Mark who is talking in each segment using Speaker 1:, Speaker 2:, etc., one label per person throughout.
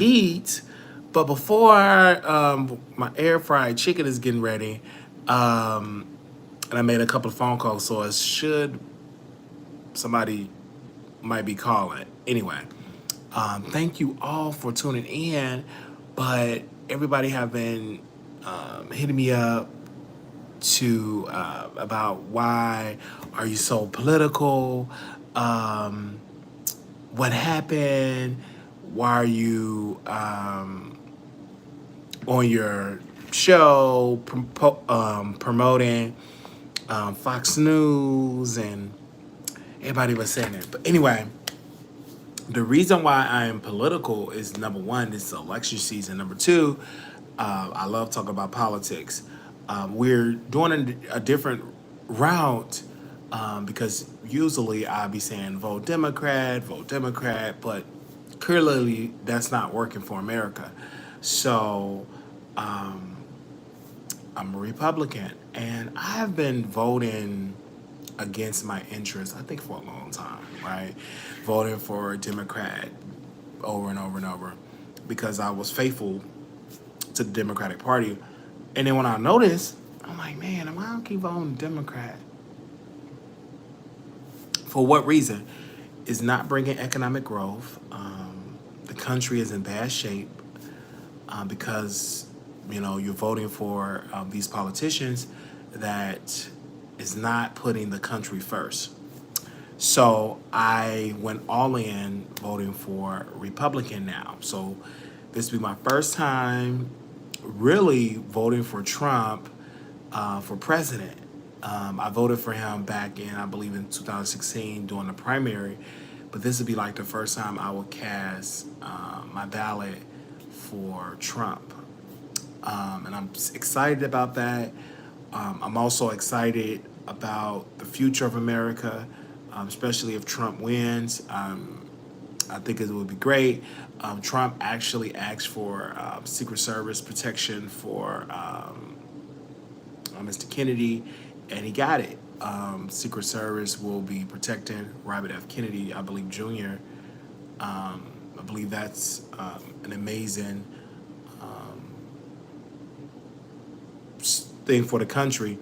Speaker 1: eat. But before my air fried chicken is getting ready, and I made a couple of phone calls, so it should somebody might be calling. Anyway, thank you all for tuning in. But everybody have been hitting me up to about why are you so political? What happened? Why are you on your show promoting Fox News? And everybody was saying it. But anyway, the reason why I am political is number one, it's election season. Number two, I love talking about politics. We're doing a different route because usually I'll be saying vote Democrat, but clearly that's not working for America. So I'm a Republican, and I've been voting against my interests, I think, for a long time, right? Voting for a Democrat over and over and over because I was faithful to the Democratic Party. And then when I noticed, I'm like, man, am I gonna keep voting Democrat? For what reason? It's not bringing economic growth. The country is in bad shape because you're voting for these politicians that is not putting the country first. So I went all in voting for Republican now. So this will be my first time really voting for Trump for president. I voted for him back in, I believe, in 2016 during the primary, but this would be like the first time I would cast my ballot for Trump. And I'm excited about that. I'm also excited about the future of America, especially if Trump wins. I think it would be great. Trump actually asked for Secret Service protection for Mr. Kennedy, and he got it. Secret Service will be protecting Robert F. Kennedy, I believe, Jr. I believe that's an amazing thing for the country.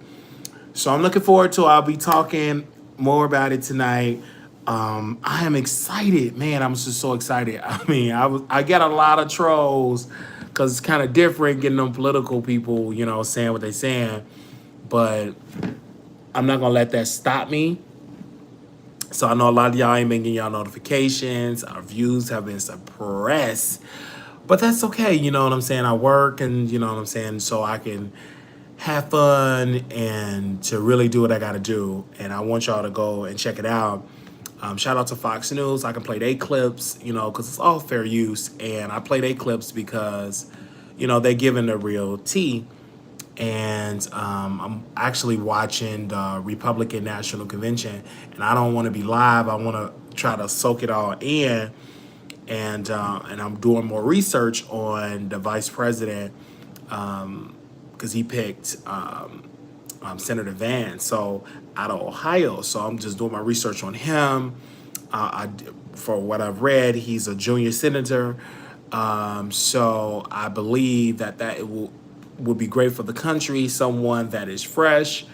Speaker 1: So I'm looking forward to it. I'll be talking more about it tonight. I am excited, man. I'm just so excited. I mean, I get a lot of trolls because it's kind of different getting them political people, saying what they're saying. But I'm not gonna let that stop me. So I know a lot of y'all ain't been getting y'all notifications. Our views have been suppressed, but that's okay. You know what I'm saying? I work, and you know what I'm saying, so I can have fun and to really do what I got to do. And I want y'all to go and check it out. Shout out to Fox News. I can play their clips, because it's all fair use. And I play their clips because, they're giving the real tea. And I'm actually watching the Republican National Convention, and I don't want to be live. I want to try to soak it all in. And I'm doing more research on the vice president because he picked Senator Vance, so out of Ohio. So I'm just doing my research on him. For what I've read, he's a junior senator. So I believe that it will be great for the country, someone that is fresh.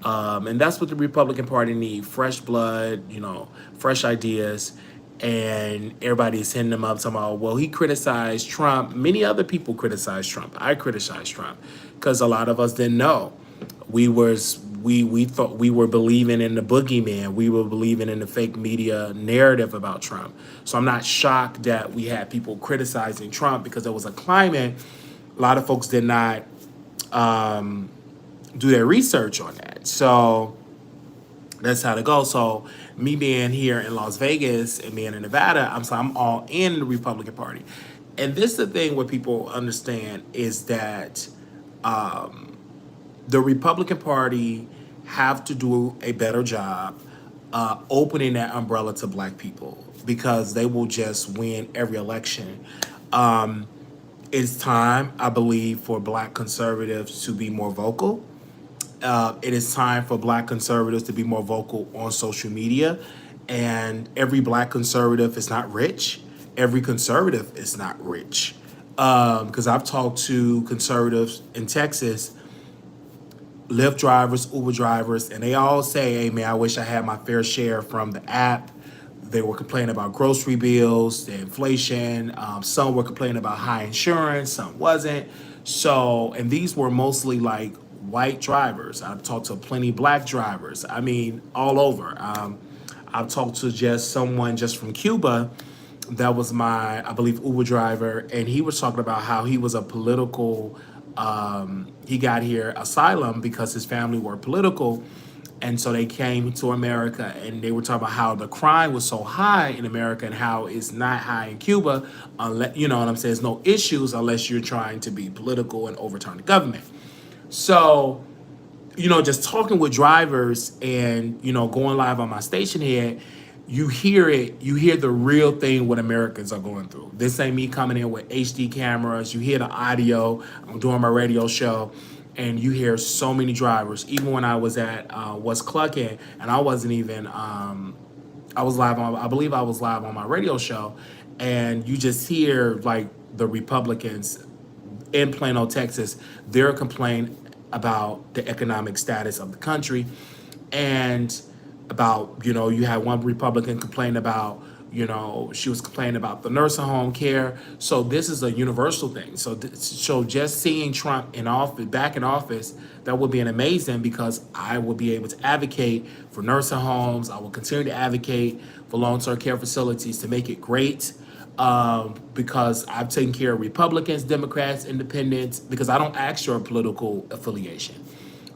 Speaker 1: And that's what the Republican Party need, fresh blood, fresh ideas. And everybody is hitting him up talking about, well, he criticized Trump. Many other people criticized Trump. I criticized Trump because a lot of us didn't know. We thought we were believing in the boogeyman. We were believing in the fake media narrative about Trump. So I'm not shocked that we had people criticizing Trump because there was a climate. A lot of folks did not do their research on that. So that's how to go. So me being here in Las Vegas and being in Nevada, I'm all in the Republican Party. And this is the thing what people understand is that the Republican Party have to do a better job opening that umbrella to black people because they will just win every election. It's time, I believe, for black conservatives to be more vocal. It is time for black conservatives to be more vocal on social media. And every black conservative is not rich. every conservative is not rich. Because I've talked to conservatives in Texas, Lyft drivers, Uber drivers, and they all say, hey, man, I wish I had my fair share from the app. They were complaining about grocery bills, the inflation. Some were complaining about high insurance, some wasn't. So, and these were mostly like white drivers. I've talked to plenty black drivers. I mean, all over. I've talked to just someone just from Cuba that was my, I believe, Uber driver, and he was talking about how he was a political, he got here asylum because his family were political, and so they came to America, and they were talking about how the crime was so high in America and how it's not high in Cuba, unless, you know what I'm saying, there's no issues unless you're trying to be political and overturn the government. So, you know, just talking with drivers and, you know, going live on my station here, you hear it, you hear the real thing what Americans are going through. This ain't me coming in with HD cameras. You hear the audio. I'm doing my radio show, and you hear so many drivers. Even when I was at West Clucking, and I wasn't even, I was live on, I believe I was live on my radio show, and you just hear like the Republicans in Plano, Texas, they're complaining about the economic status of the country, and about, you know, you had one Republican complain about, you know, she was complaining about the nursing home care. So this is a universal thing. So just seeing Trump in office, back in office, that would be an amazing, because I will be able to advocate for nursing homes. I will continue to advocate for long-term care facilities to make it great. Because I've taken care of Republicans, Democrats, Independents, because I don't ask your political affiliation.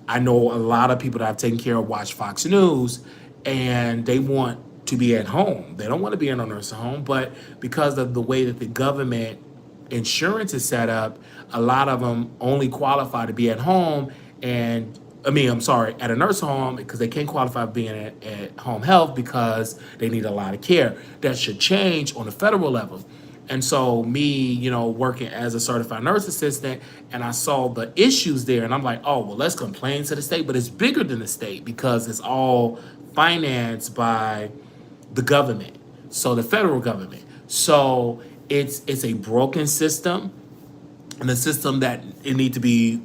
Speaker 1: I know a lot of people that I've taken care of watch Fox News, and they want to be at home. They don't want to be in a nursing home, but because of the way that the government insurance is set up, a lot of them only qualify to be at home, and I mean, I'm sorry, at a nursing home, because they can't qualify for being at home health because they need a lot of care. That should change on the federal level. And so me, you know, working as a certified nurse assistant, and I saw the issues there, and I'm like, oh, well, let's complain to the state, but it's bigger than the state because it's all financed by the government, so the federal government. So it's a broken system, and a system that it need to be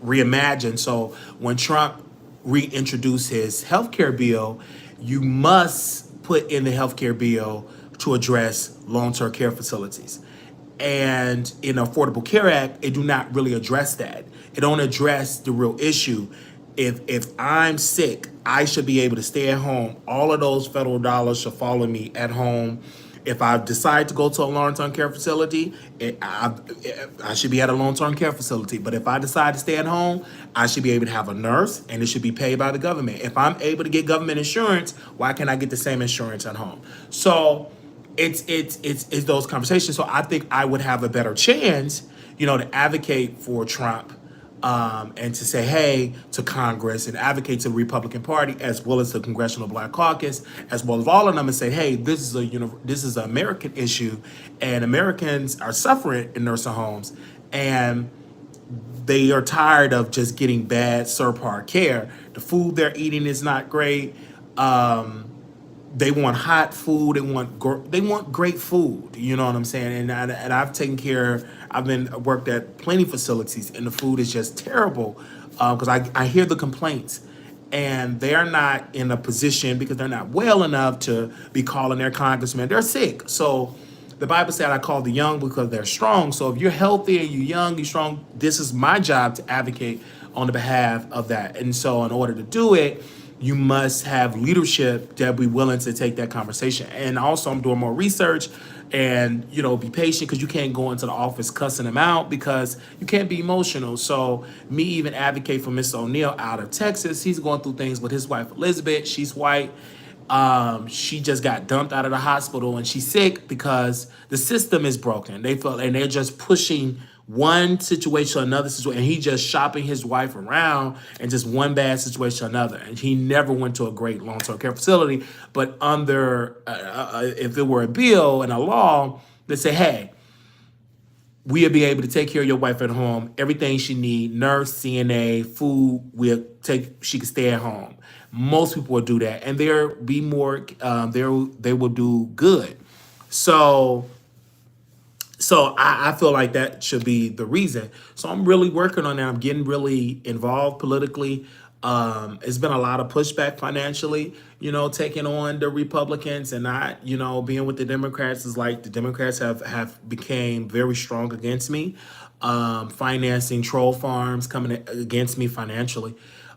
Speaker 1: reimagined. So when Trump reintroduced his healthcare bill, you must put in the healthcare bill to address long-term care facilities. And in the Affordable Care Act, it do not really address that. It don't address the real issue. If I'm sick, I should be able to stay at home. All of those federal dollars should follow me at home. If I decide to go to a long-term care facility, I should be at a long-term care facility. But if I decide to stay at home, I should be able to have a nurse, and it should be paid by the government. If I'm able to get government insurance, why can't I get the same insurance at home? So it's those conversations. So I think I would have a better chance, you know, to advocate for Trump, and to say, hey, to Congress, and advocate to the Republican Party, as well as the Congressional Black Caucus, as well as all of them, and say, hey, this is an American issue, and Americans are suffering in nursing homes, and they are tired of just getting bad, subpar care. The food they're eating is not great. They want hot food. They want great food. You know what I'm saying? And I've taken care. Worked at plenty of facilities, and the food is just terrible, because I hear the complaints, and they're not in a position, because they're not well enough to be calling their congressman. They're sick. So the Bible said, I call the young because they're strong. So if you're healthy and you're young, you're strong, this is my job to advocate on the behalf of that. And so in order to do it, you must have leadership that be willing to take that conversation. And also, I'm doing more research, and, you know, be patient, because you can't go into the office cussing them out, because you can't be emotional. So me even advocate for Mr. O'Neill out of Texas. He's going through things with his wife, Elizabeth. She's white. She just got dumped out of the hospital, and she's sick because the system is broken. And they're just pushing one situation to another situation, and he just shopping his wife around, and just one bad situation to another. And he never went to a great long-term care facility. But under, if there were a bill and a law that say, hey, we'll be able to take care of your wife at home, everything she need, nurse, CNA, food, she can stay at home. Most people will do that, and they'll be more, they will do good. So So I feel like that should be the reason. So I'm really working on that. I'm getting really involved politically. It's been a lot of pushback financially, taking on the Republicans and not, being with the Democrats is like the Democrats have became very strong against me, financing troll farms coming against me financially.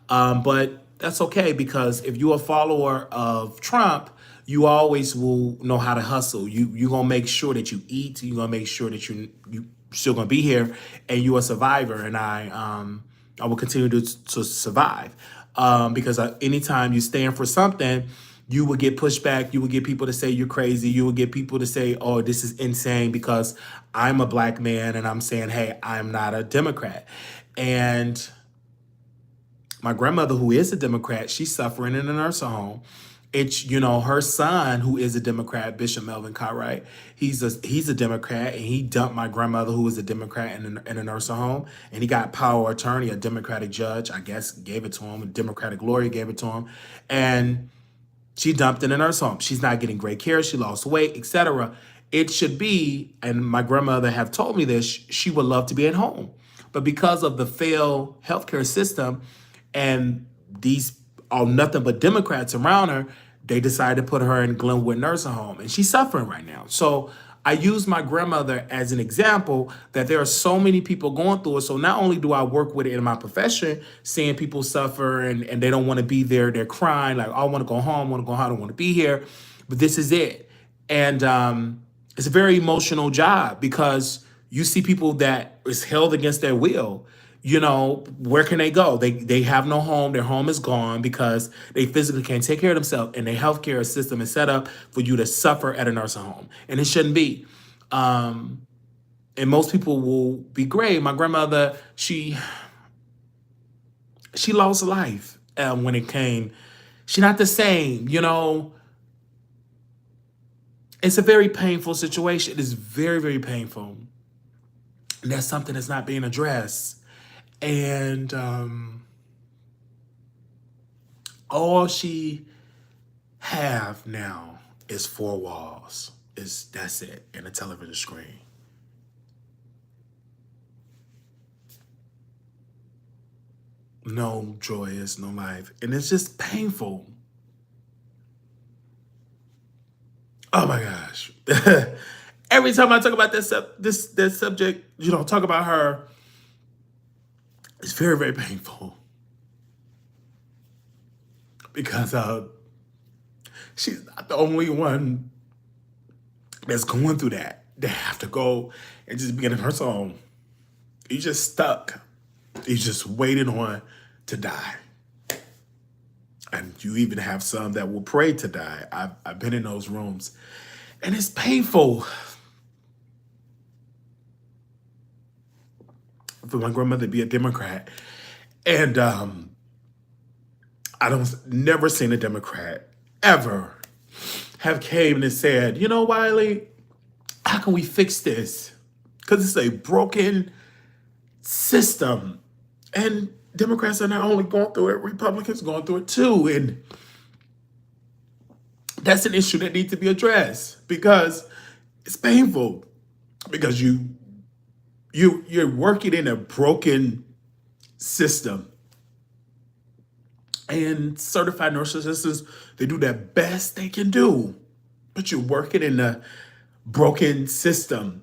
Speaker 1: But that's okay because if you're a follower of Trump, you always will know how to hustle. You're gonna make sure that you eat. You're gonna make sure that you still gonna be here, and you're a survivor. And I will continue to survive because anytime you stand for something, you will get pushback. You will get people to say you're crazy. You will get people to say, "Oh, this is insane," because I'm a black man and I'm saying, "Hey, I'm not a Democrat," and my grandmother, who is a Democrat, she's suffering in a nursing home. It's, her son, who is a Democrat, Bishop Melvin Cartwright, he's a Democrat, and he dumped my grandmother, who was a Democrat, in a nursing home, and he got power of attorney, a Democratic judge, I guess, gave it to him, a Democratic lawyer gave it to him, and she dumped in a nursing home. She's not getting great care. She lost weight, etc. It should be, and my grandmother have told me this, she would love to be at home. But because of the failed healthcare system and these are nothing but Democrats around her, they decided to put her in Glenwood Nursing Home. And she's suffering right now. So I use my grandmother as an example that there are so many people going through it. So not only do I work with it in my profession, seeing people suffer and they don't want to be there, they're crying, like, oh, I want to go home, I don't want to be here. But this is it. And it's a very emotional job because you see people that is held against their will. Where can they go? They have no home. Their home is gone because they physically can't take care of themselves. And the healthcare system is set up for you to suffer at a nursing home. And it shouldn't be. And most people will be great. My grandmother, she lost life when it came. She's not the same, It's a very painful situation. It is very, very painful. And that's something that's not being addressed. And all she have now is four walls. That's it, and a television screen. No joyous, no life, and it's just painful. Oh my gosh! Every time I talk about this subject, talk about her. It's very, very painful because she's not the only one that's going through that. They have to go and just be in her song. You're just stuck. You're just waiting on to die. And you even have some that will pray to die. I've been in those rooms, and it's painful. For my grandmother to be a Democrat. And I never seen a Democrat ever have came and said, Wiley, how can we fix this? Because it's a broken system. And Democrats are not only going through it, Republicans going through it too. And that's an issue that needs to be addressed because it's painful. Because you're working in a broken system. And certified nurse assistants, they do the best they can do. But you're working in a broken system.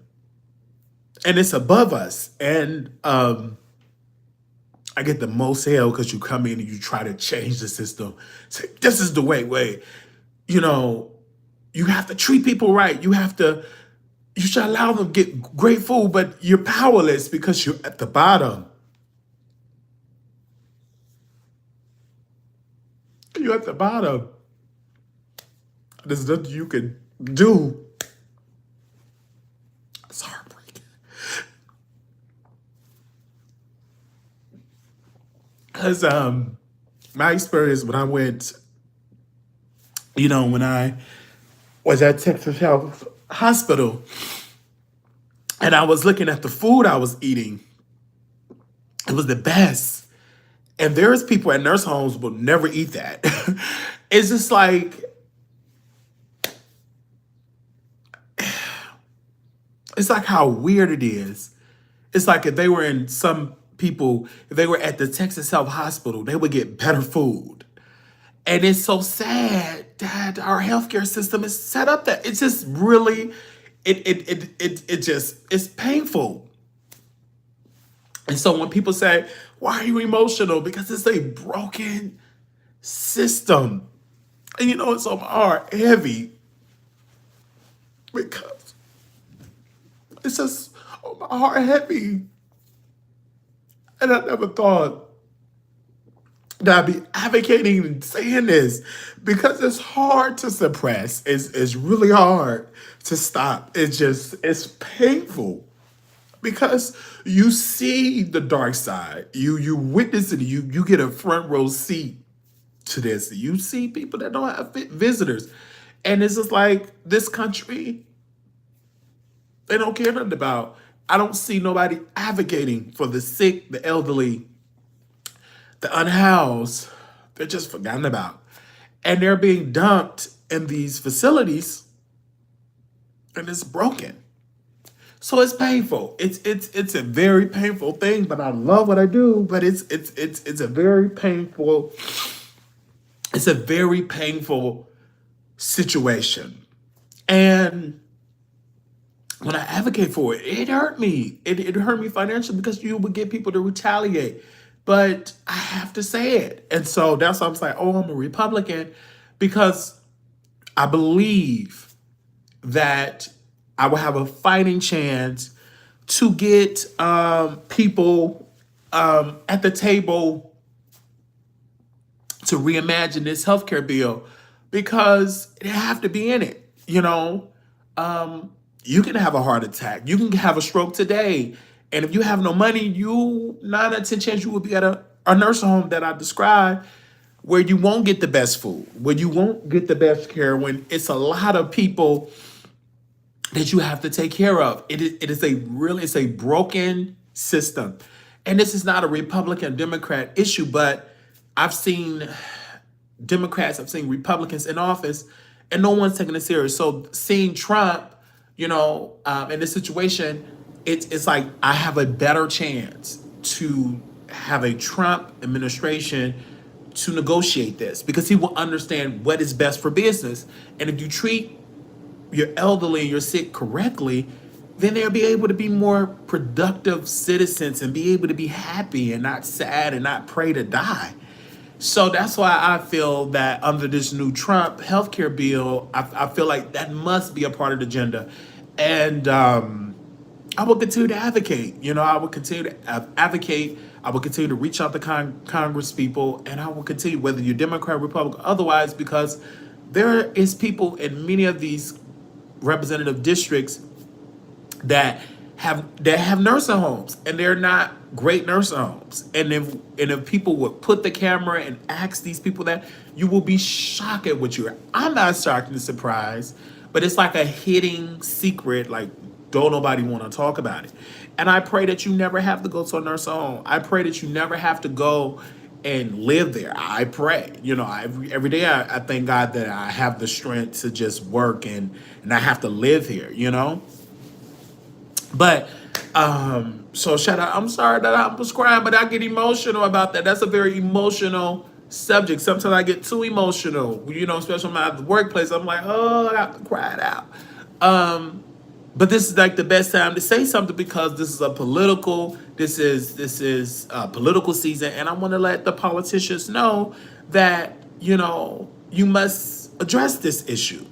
Speaker 1: And it's above us. And I get the most hell because you come in and you try to change the system. Say, this is the way. You have to treat people right. You should allow them to get great food, but you're powerless because you're at the bottom. You're at the bottom. There's nothing you can do. It's heartbreaking. Because my experience when I went, when I was at Texas Health Hospital, and I was looking at the food I was eating. It was the best. And there's people at nurse homes will never eat that. It's just like, It's like how weird it is. It's like if they were in some people, if they were at the Texas Health Hospital, they would get better food. And it's so sad that our healthcare system is set up that it's just really, it's painful. And so when people say, why are you emotional? Because it's a broken system. And it's on my heart heavy because it's just on my heart heavy. And I never thought that I'd be advocating and saying this because it's hard to suppress. It's really hard to stop. It's painful because you see the dark side. You witness it. You get a front row seat to this. You see people that don't have visitors. And it's just like this country, they don't care nothing about. I don't see nobody advocating for the sick, the elderly, the unhoused. They're just forgotten about. And they're being dumped in these facilities, and it's broken. So it's painful. It's a very painful thing, but I love what I do, but it's a very painful, it's a very painful situation. And when I advocate for it, it hurt me. It hurt me financially because you would get people to retaliate. But I have to say it. And so that's why I'm like, oh, I'm a Republican, because I believe that I will have a fighting chance to get people at the table to reimagine this healthcare bill, because they have to be in it. You can have a heart attack. You can have a stroke today. And if you have no money, you 9 out of 10 chance you will be at a nursing home that I described, where you won't get the best food, where you won't get the best care, when it's a lot of people that you have to take care of. It's a broken system. And this is not a Republican Democrat issue, but I've seen Democrats, I've seen Republicans in office, and no one's taking it serious. So seeing Trump, in this situation, it's like I have a better chance to have a Trump administration to negotiate this, because he will understand what is best for business. And if you treat your elderly and your sick correctly, then they'll be able to be more productive citizens and be able to be happy and not sad and not pray to die. So that's why I feel that under this new Trump healthcare bill, I feel like that must be a part of the agenda. And I will continue to advocate. I will continue to advocate. I will continue to reach out to Congress people, and I will continue, whether you're Democrat, Republican, otherwise, because there is people in many of these representative districts that have nursing homes, and they're not great nursing homes. And if people would put the camera and ask these people that, you will be shocked at what you are. I'm not shocked and surprised, but it's like a hidden secret, like don't nobody want to talk about it. And I pray that you never have to go to a nursing home. I pray that you never have to go and live there. I pray, every day I thank God that I have the strength to just work and I have to live here, But so shout out. I'm sorry that I'm prescribed, but I get emotional about that. That's a very emotional subject. Sometimes I get too emotional, especially when I'm at the workplace. I'm like, oh, I have to cry it out. But this is like the best time to say something, because this is a political season, and I want to let the politicians know that you must address this issue.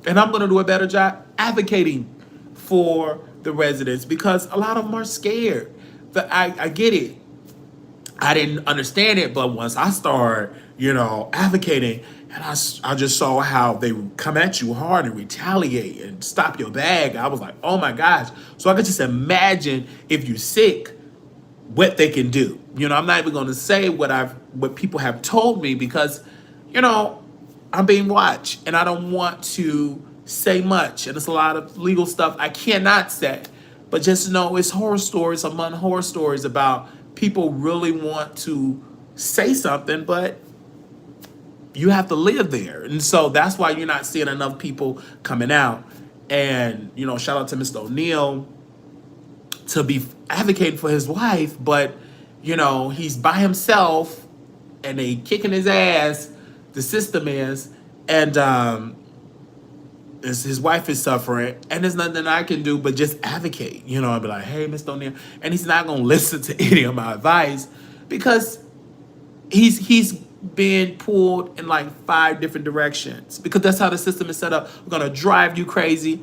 Speaker 1: And I'm going to do a better job advocating for the residents, because a lot of them are scared. But I get it. I didn't understand it, but once I started, advocating, and I just saw how they come at you hard and retaliate and stop your bag, I was like, oh my gosh. So I could just imagine if you're sick, what they can do. I'm not even going to say what people have told me, because, I'm being watched, and I don't want to say much, and it's a lot of legal stuff I cannot say. But just know it's horror stories among horror stories about people really want to say something, but you have to live there. And so that's why you're not seeing enough people coming out And, shout out to Mr. O'Neill to be advocating for his wife, but, he's by himself and they kicking his ass, the system is, and his wife is suffering, and there's nothing I can do but just advocate. I'd be like, hey, Mr. O'Neill. And he's not going to listen to any of my advice because he's being pulled in like 5 different directions because that's how the system is set up. We're going to drive you crazy.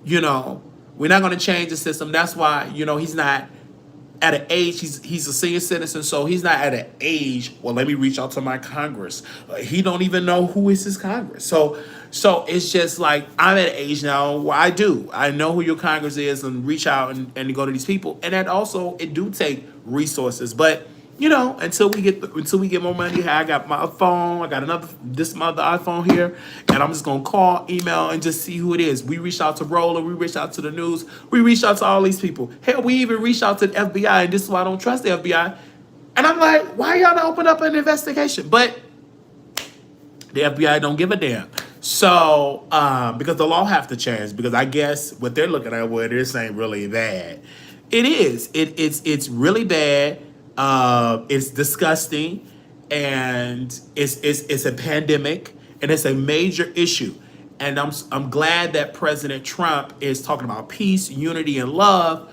Speaker 1: We're not going to change the system. That's why, he's not at an age, he's a senior citizen, so he's not at an age, well, let me reach out to my Congress. He don't even know who is his Congress. So it's just like, I'm at an age now where I know who your Congress is and reach out and go to these people. And that also, it do take resources. But, until we get more money, I got my phone, I got this other iPhone here, and I'm just gonna call, email, and just see who it is. We reached out to Roller, we reached out to the news, we reached out to all these people. Hell, we even reached out to the FBI, and this is why I don't trust the FBI. And I'm like, why y'all not open up an investigation? But the FBI don't give a damn. So, because the law have to change, because I guess what they're looking at, well, this ain't really bad. It is. It's really bad. It's disgusting, and it's a pandemic, and it's a major issue. And I'm glad that President Trump is talking about peace, unity, and love.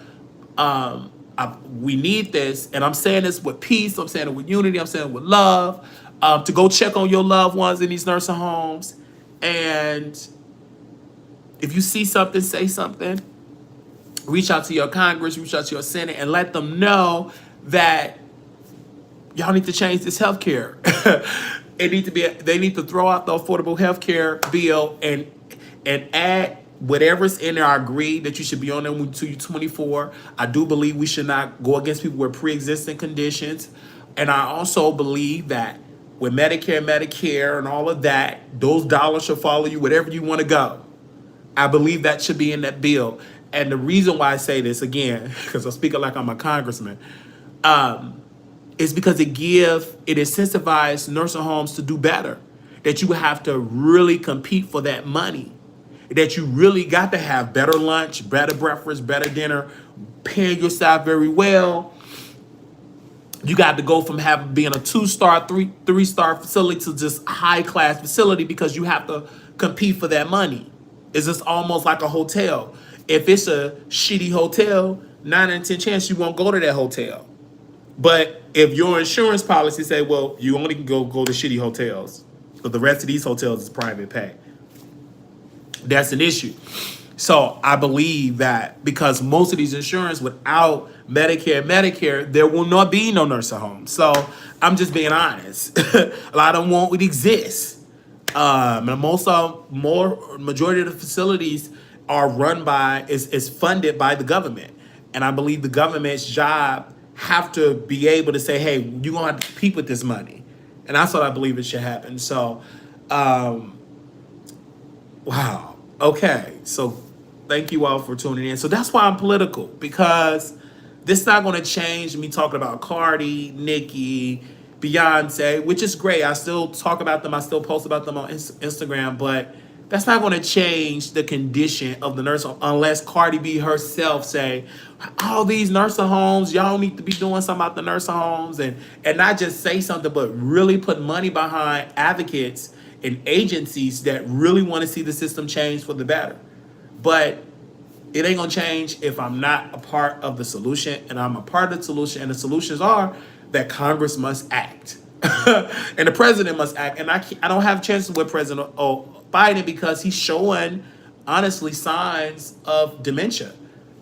Speaker 1: We need this, and I'm saying this with peace. I'm saying it with unity. I'm saying it with love. To go check on your loved ones in these nursing homes, and if you see something, say something. Reach out to your Congress, reach out to your Senate, and let them know that y'all need to change this health care. They need to throw out the affordable health care bill and add whatever's in there. I agree that you should be on there until you're 24. I do believe we should not go against people with pre-existing conditions. And I also believe that with Medicare and all of that, those dollars should follow you wherever you want to go. I believe that should be in that bill. And the reason why I say this, again, because I'm speaking like I'm a congressman, is because it incentivizes nursing homes to do better. That you have to really compete for that money. That you really got to have better lunch, better breakfast, better dinner, paying your staff very well. You got to go from being a 2-star, 3-star facility to just a high-class facility because you have to compete for that money. It's just almost like a hotel. If it's a shitty hotel, 9 in 10 chance you won't go to that hotel. But if your insurance policy say, well, you only can go to shitty hotels, but the rest of these hotels is private pay, that's an issue. So I believe that because most of these insurance without Medicare, there will not be no nursing homes. So I'm just being honest. A lot of them won't exist. And majority of the facilities are run is funded by the government. And I believe the government's job have to be able to say, hey, you're going to have to compete with this money. And that's what I believe it should happen. So, wow. Okay. So thank you all for tuning in. So that's why I'm political, because this is not going to change me talking about Cardi, Nicki, Beyonce, which is great. I still talk about them. I still post about them on Instagram, but that's not going to change the condition of the nursing home unless Cardi B herself say, all these nursing homes, y'all need to be doing something about the nursing homes, and not just say something, but really put money behind advocates and agencies that really want to see the system change for the better. But it ain't going to change if I'm not a part of the solution, and I'm a part of the solution, and the solutions are that Congress must act and the president must act. And I don't have chances with President Biden because he's showing, honestly, signs of dementia.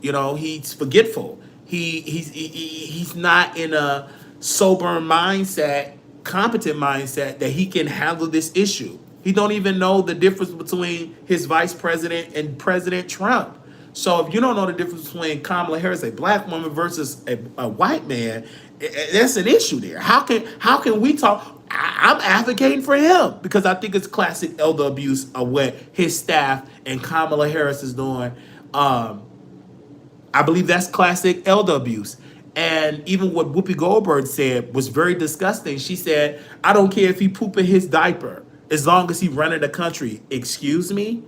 Speaker 1: He's forgetful. He's not in a sober mindset, competent mindset that he can handle this issue. He don't even know the difference between his vice president and President Trump. So if you don't know the difference between Kamala Harris, a black woman, versus a white man, that's an issue there. How can we talk? I'm advocating for him because I think it's classic elder abuse of what his staff and Kamala Harris is doing. I believe that's classic elder abuse. And even what Whoopi Goldberg said was very disgusting. She said, I don't care if he poop in his diaper as long as he running the country. Excuse me?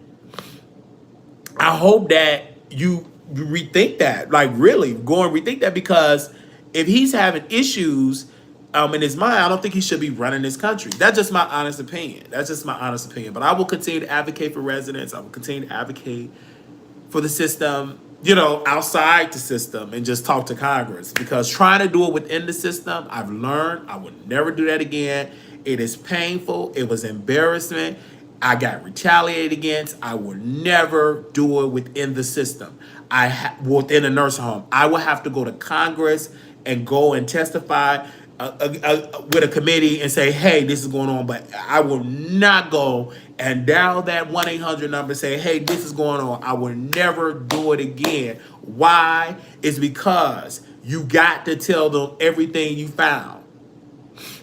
Speaker 1: I hope that you rethink that, like really go and rethink that, because if he's having issues in his mind, I don't think he should be running this country. That's just my honest opinion. That's just my honest opinion. But I will continue to advocate for residents. I will continue to advocate for the system, outside the system, and just talk to Congress, because trying to do it within the system, I've learned I would never do that again. It is painful. It was embarrassment. I got retaliated against. I will never do it within the system. Within a nursing home, I will have to go to Congress and go and testify with a committee and say, hey, this is going on. But I will not go and dial that 1-800 number and say, hey, this is going on. I will never do it again. Why? It's because you got to tell them everything you found.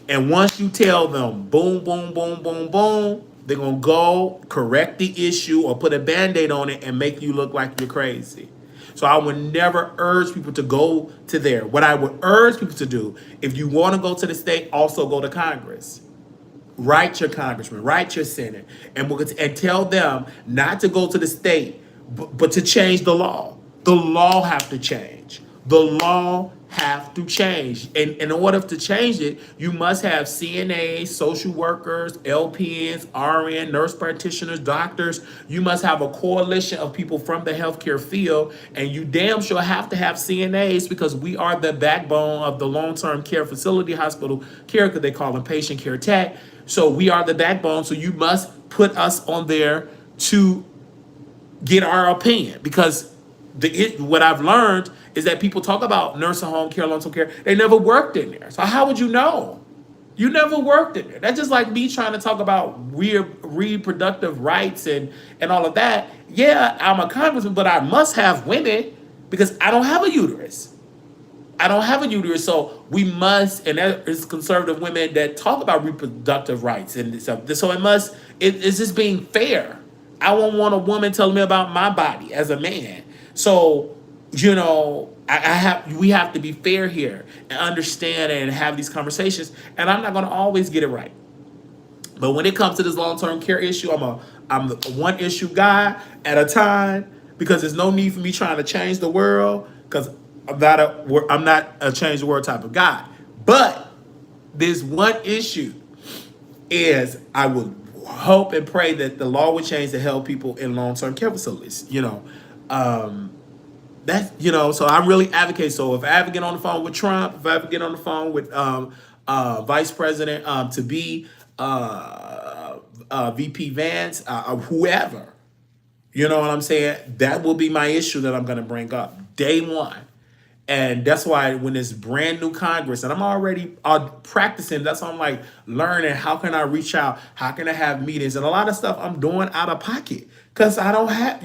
Speaker 1: And once you tell them, boom, boom, boom, boom, boom, they're going to go correct the issue or put a Band-Aid on it and make you look like you're crazy. So I would never urge people to go to there. What I would urge people to do, if you want to go to the state, also go to Congress. Write your congressman, write your senate, and tell them not to go to the state, but to change the law. The law have to change. The law have to change. And in order to change it, you must have CNAs, social workers, LPNs, RN, nurse practitioners, doctors. You must have a coalition of people from the healthcare field. And you damn sure have to have CNAs, because we are the backbone of the long-term care facility, hospital care, because they call them patient care tech. So we are the backbone. So you must put us on there to get our opinion, because what I've learned is that people talk about nursing home care, long-term care. They never worked in there. So how would you know? You never worked in there. That's just like me trying to talk about reproductive rights and all of that. Yeah, I'm a congressman, but I must have women, because I don't have a uterus. I don't have a uterus, so we must, and there's conservative women that talk about reproductive rights and stuff. So it's just being fair. I won't want a woman telling me about my body as a man. So, we have to be fair here and understand and have these conversations. And I'm not going to always get it right. But when it comes to this long-term care issue, I'm the one issue guy at a time, because there's no need for me trying to change the world, because I'm not a change the world type of guy. But this one issue is, I would hope and pray that the law would change to help people in long-term care facilities. So I really advocate. So if I ever get on the phone with Trump, if I ever get on the phone with Vice President to be VP Vance, whoever, you know what I'm saying? That will be my issue that I'm going to bring up day one. And that's why when it's brand new Congress, and I'm already practicing, that's why I'm like learning, how can I reach out? How can I have meetings? And a lot of stuff I'm doing out of pocket, because I don't have,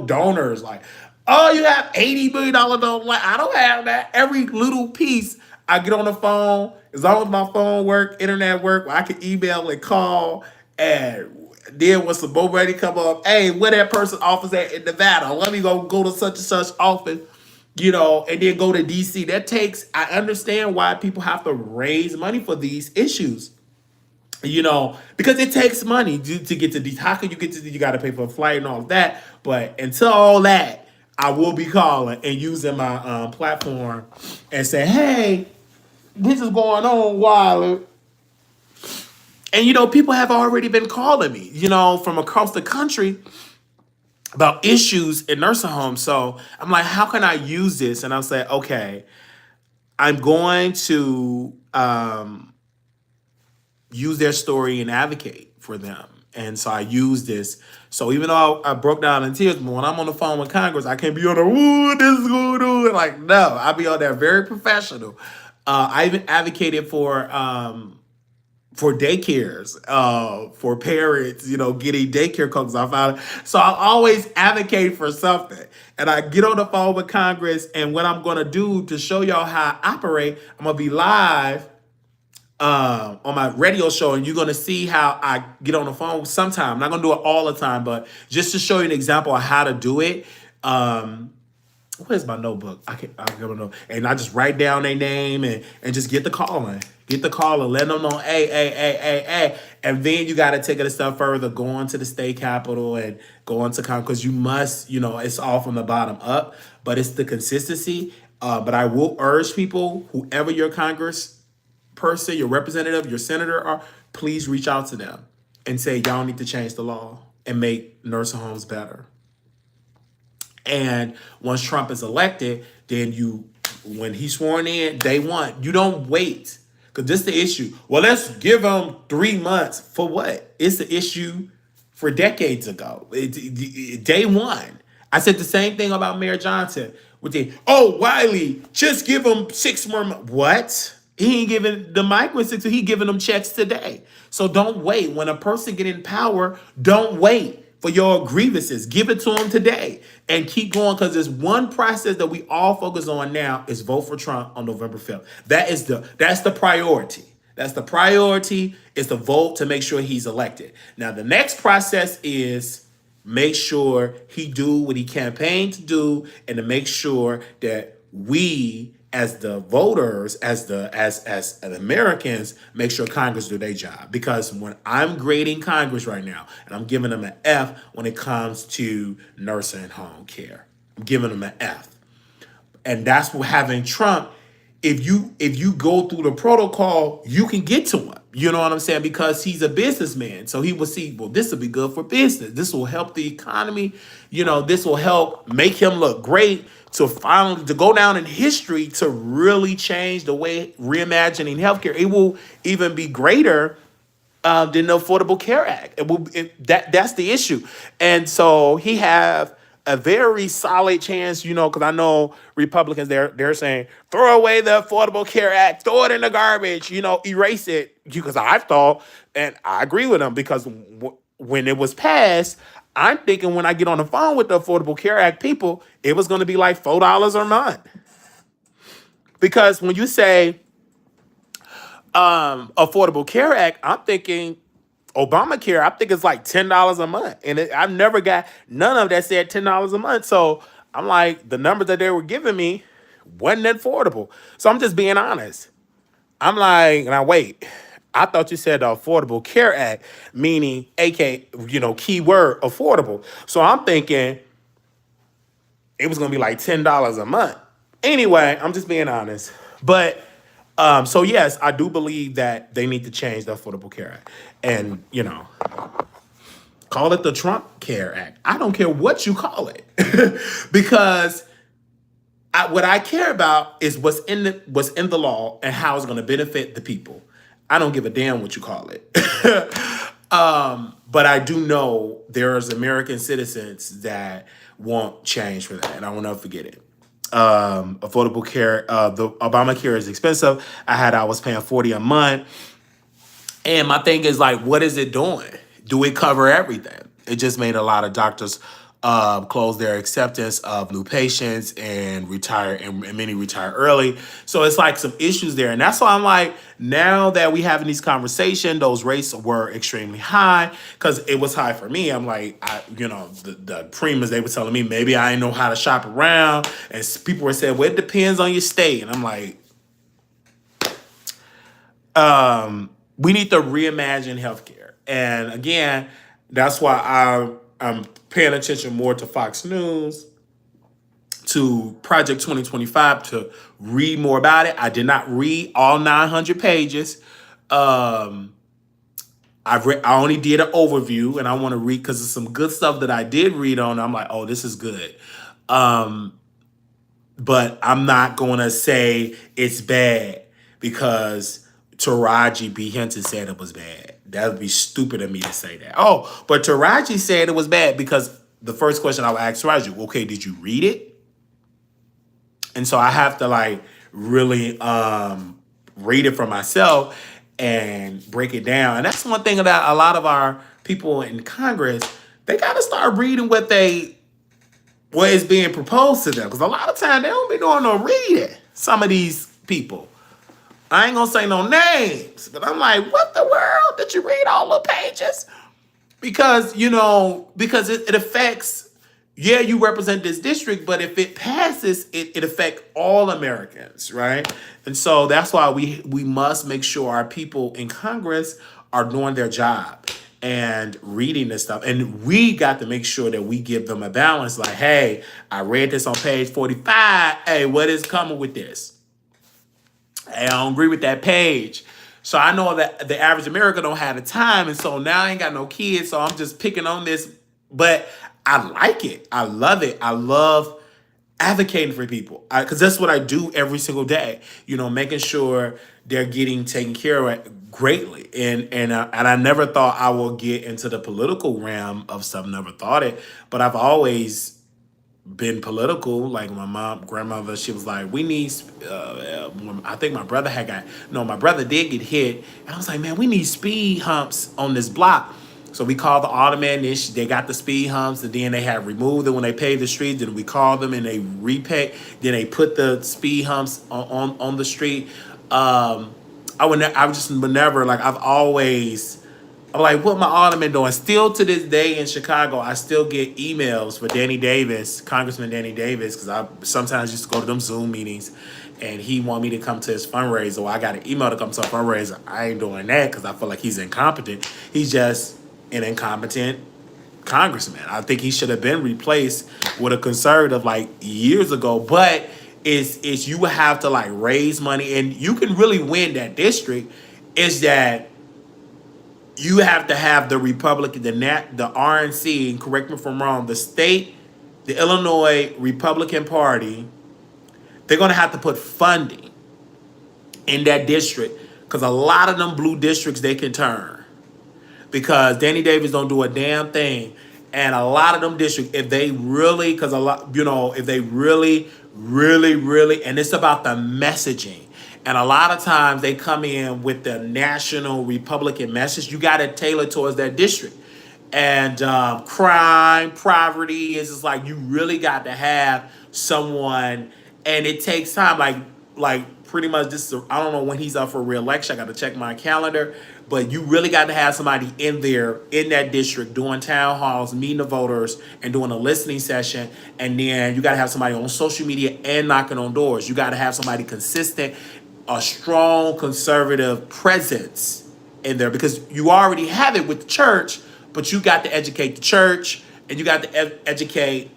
Speaker 1: donors like, oh, you have $80 million donors. Like, I don't have that. Every little piece, I get on the phone, as long as my phone work, internet work, I can email and call. And then when some more money come up, hey, where that person office at in Nevada? Let me go to such and such office. And then go to DC. I understand why people have to raise money for these issues, because it takes money to get to DC. How can you get to DC? You got to pay for a flight and all of that. But until all that, I will be calling and using my platform and say, hey, this is going on, Wiley. And, people have already been calling me, from across the country about issues in nursing homes. So I'm like, how can I use this? And I'll say, okay, I'm going to use their story and advocate for them. And so I use this. So even though I broke down in tears, but when I'm on the phone with Congress, I can't be on the, ooh, this is going on. Like, no, I'll be on there very professional. I even advocated for daycares, for parents, getting daycare cookers. So I always advocate for something. And I get on the phone with Congress, and what I'm going to do to show y'all how I operate, I'm going to be live on my radio show, and you're going to see how I get on the phone sometime. I'm not going to do it all the time, but just to show you an example of how to do it. Where's my notebook? I don't know. And I just write down their name and just get the calling. Get the call and let them know, hey. And then you got to take it a step further, go on to the state capitol and go on to Congress. Because you must, it's all from the bottom up, but it's the consistency. But I will urge people, whoever your Congress person, your representative, your senator are, please reach out to them and say, y'all need to change the law and make nursing homes better. And once Trump is elected, then when he's sworn in, day one, you don't wait. Because this is the issue. Well, let's give him 3 months. For what? It's the issue for decades ago. Day one. I said the same thing about Mayor Johnson. Wiley, just give him 6 more months. What? He ain't giving the migrants, he giving them checks today. So don't wait. When a person get in power, don't wait for your grievances. Give it to them today and keep going, because there's one process that we all focus on now is vote for Trump on November 5th. That's the priority. That's the priority, is to vote to make sure he's elected. Now, the next process is make sure he do what he campaigned to do, and to make sure that we as the voters, as Americans, make sure Congress do their job. Because when I'm grading Congress right now, and I'm giving them an F when it comes to nursing home care, I'm giving them an F. And that's what having Trump, if you go through the protocol, you can get to him. You know what I'm saying? Because he's a businessman. So he will see, well, this will be good for business. This will help the economy. This will help make him look great, to go down in history, to really change the way reimagining healthcare. It will even be greater than the Affordable Care Act. That's the issue. And so he have a very solid chance, because I know Republicans, they're saying, throw away the Affordable Care Act, throw it in the garbage, erase it. Because I've thought, and I agree with them, because when it was passed, I'm thinking when I get on the phone with the Affordable Care Act people, it was going to be like $4 a month. Because when you say Affordable Care Act, I'm thinking Obamacare, I think it's like $10 a month. And I've never got none of that said $10 a month. So I'm like, the numbers that they were giving me wasn't affordable. So I'm just being honest. I'm like, now wait, I thought you said the Affordable Care Act, meaning keyword affordable. So I'm thinking it was going to be like $10 a month. Anyway, I'm just being honest. But so yes, I do believe that they need to change the Affordable Care Act. And, call it the Trump Care Act. I don't care what you call it. Because what I care about is what's in the law and how it's going to benefit the people. I don't give a damn what you call it. But I do know there's American citizens that want change for that, and I will never forget it. Affordable care, the Obamacare is expensive. I was paying $40 a month. And my thing is, like, what is it doing? Do it cover everything? It just made a lot of doctors close their acceptance of new patients and retire, and many retire early. So it's like some issues there. And that's why I'm like, now that we having these conversations, those rates were extremely high, because it was high for me. I'm like, the premiums, they were telling me maybe I didn't know how to shop around. And people were saying, well, it depends on your state. And I'm like, we need to reimagine healthcare. And again, that's why I'm paying attention more to Fox News, to Project 2025, to read more about it. I did not read all 900 pages. I only did an overview, and I want to read because there's some good stuff that I did read on. I'm like, oh, this is good. But I'm not going to say it's bad because Taraji B. Henson said it was bad. That would be stupid of me to say that. Oh, but Taraji said it was bad because the first question I would ask Taraji, okay, did you read it? And so I have to really read it for myself and break it down. And that's one thing that a lot of our people in Congress, they got to start reading what is being proposed to them. Because a lot of times they don't be doing no reading, some of these people. I ain't gonna say no names, but I'm like, what the world? Did you read all the pages? Because, it affects, yeah, you represent this district, but if it passes, it affects all Americans, right? And so that's why we must make sure our people in Congress are doing their job and reading this stuff. And we got to make sure that we give them a balance. Like, hey, I read this on page 45. Hey, what is coming with this? Hey, I don't agree with that page. So I know that the average American don't have the time, and so now I ain't got no kids, so I'm just picking on this. But I like it. I love it. I love advocating for people because that's what I do every single day. You know, making sure they're getting taken care of greatly. And I never thought I would get into the political realm of stuff. Never thought it, but I've always been political. Like my mom, grandmother, she was like, we need, I think my brother had got, no, my brother did get hit. And I was like, man, we need speed humps on this block. So we called the alderman, and they got the speed humps, and then they had removed them when they paved the street. Then we called them and they repay. Then they put the speed humps on the street. I just would never, like, I'm like, what my alderman doing? Still to this day in Chicago, I still get emails for Danny Davis, Congressman Danny Davis, because I sometimes used to go to them Zoom meetings, and he want me to come to his fundraiser. Or I got an email to come to a fundraiser. I ain't doing that because I feel like he's incompetent. He's just an incompetent congressman. I think he should have been replaced with a conservative like years ago. But it's you have to like raise money, and you can really win that district. Is that you have to have the Republican, the RNC, and correct me if I'm wrong, the state, the Illinois Republican Party, they're going to have to put funding in that district because a lot of them blue districts they can turn because Danny Davis don't do a damn thing. And a lot of them districts, if they really, because a lot, you know, if they really, and it's about the messaging. And a lot of times they come in with the national Republican message. You got to tailor towards that district. And crime, poverty is just like you really got to have someone, and it takes time. Like pretty much this. I don't know when he's up for re-election. I got to check my calendar. But you really got to have somebody in there in that district doing town halls, meeting the voters, and doing a listening session. And then you got to have somebody on social media and knocking on doors. You got to have somebody consistent, a strong conservative presence in there because you already have it with the church, but you got to educate the church and you got to educate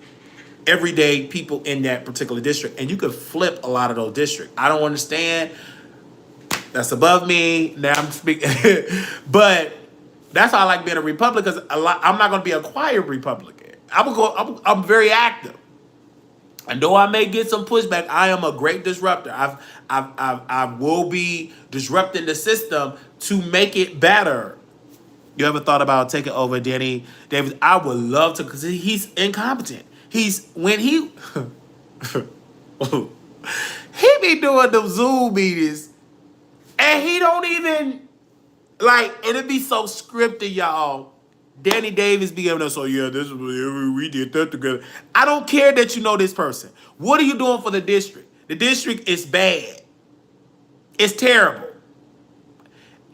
Speaker 1: everyday people in that particular district. And you could flip a lot of those districts. I don't understand. That's above me. Now I'm speaking. But that's why I like being a Republican because I'm not going to be a quiet Republican. I'm very active. And though I may get some pushback, I am a great disruptor. I will be disrupting the system to make it better. You ever thought about taking over Danny Davis? I would love to because he's incompetent. He be doing them Zoom meetings and he don't even like, and it be so scripted, y'all. Danny Davis be able to, so yeah, this is we did that together. I don't care that you know this person. What are you doing for the district? The district is bad. It's terrible.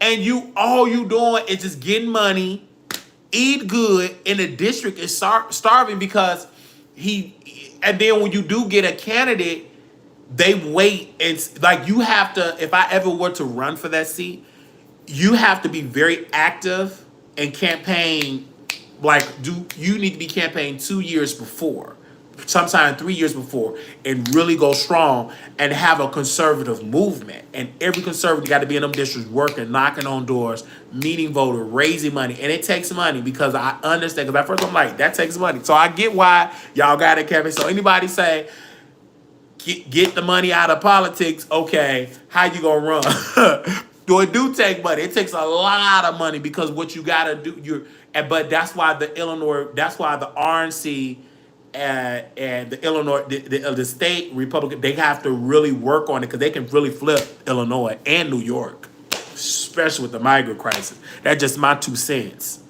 Speaker 1: And all you doing is just getting money, eat good, and the district is starving because and then when you do get a candidate, they wait and like you have to, if I ever were to run for that seat, you have to be very active and campaign, you need to be campaigning 2 years before, sometimes 3 years before, and really go strong and have a conservative movement. And every conservative got to be in them districts working, knocking on doors, meeting voters, raising money. And it takes money because I understand, because at first I'm like, that takes money. So I get why y'all got it, Kevin. So anybody say, get the money out of politics, okay, how you gonna run? It do take money. It takes a lot of money because what you gotta do, but that's why the RNC and the Illinois, the state Republican, they have to really work on it because they can really flip Illinois and New York, especially with the migrant crisis. That's just my 2 cents.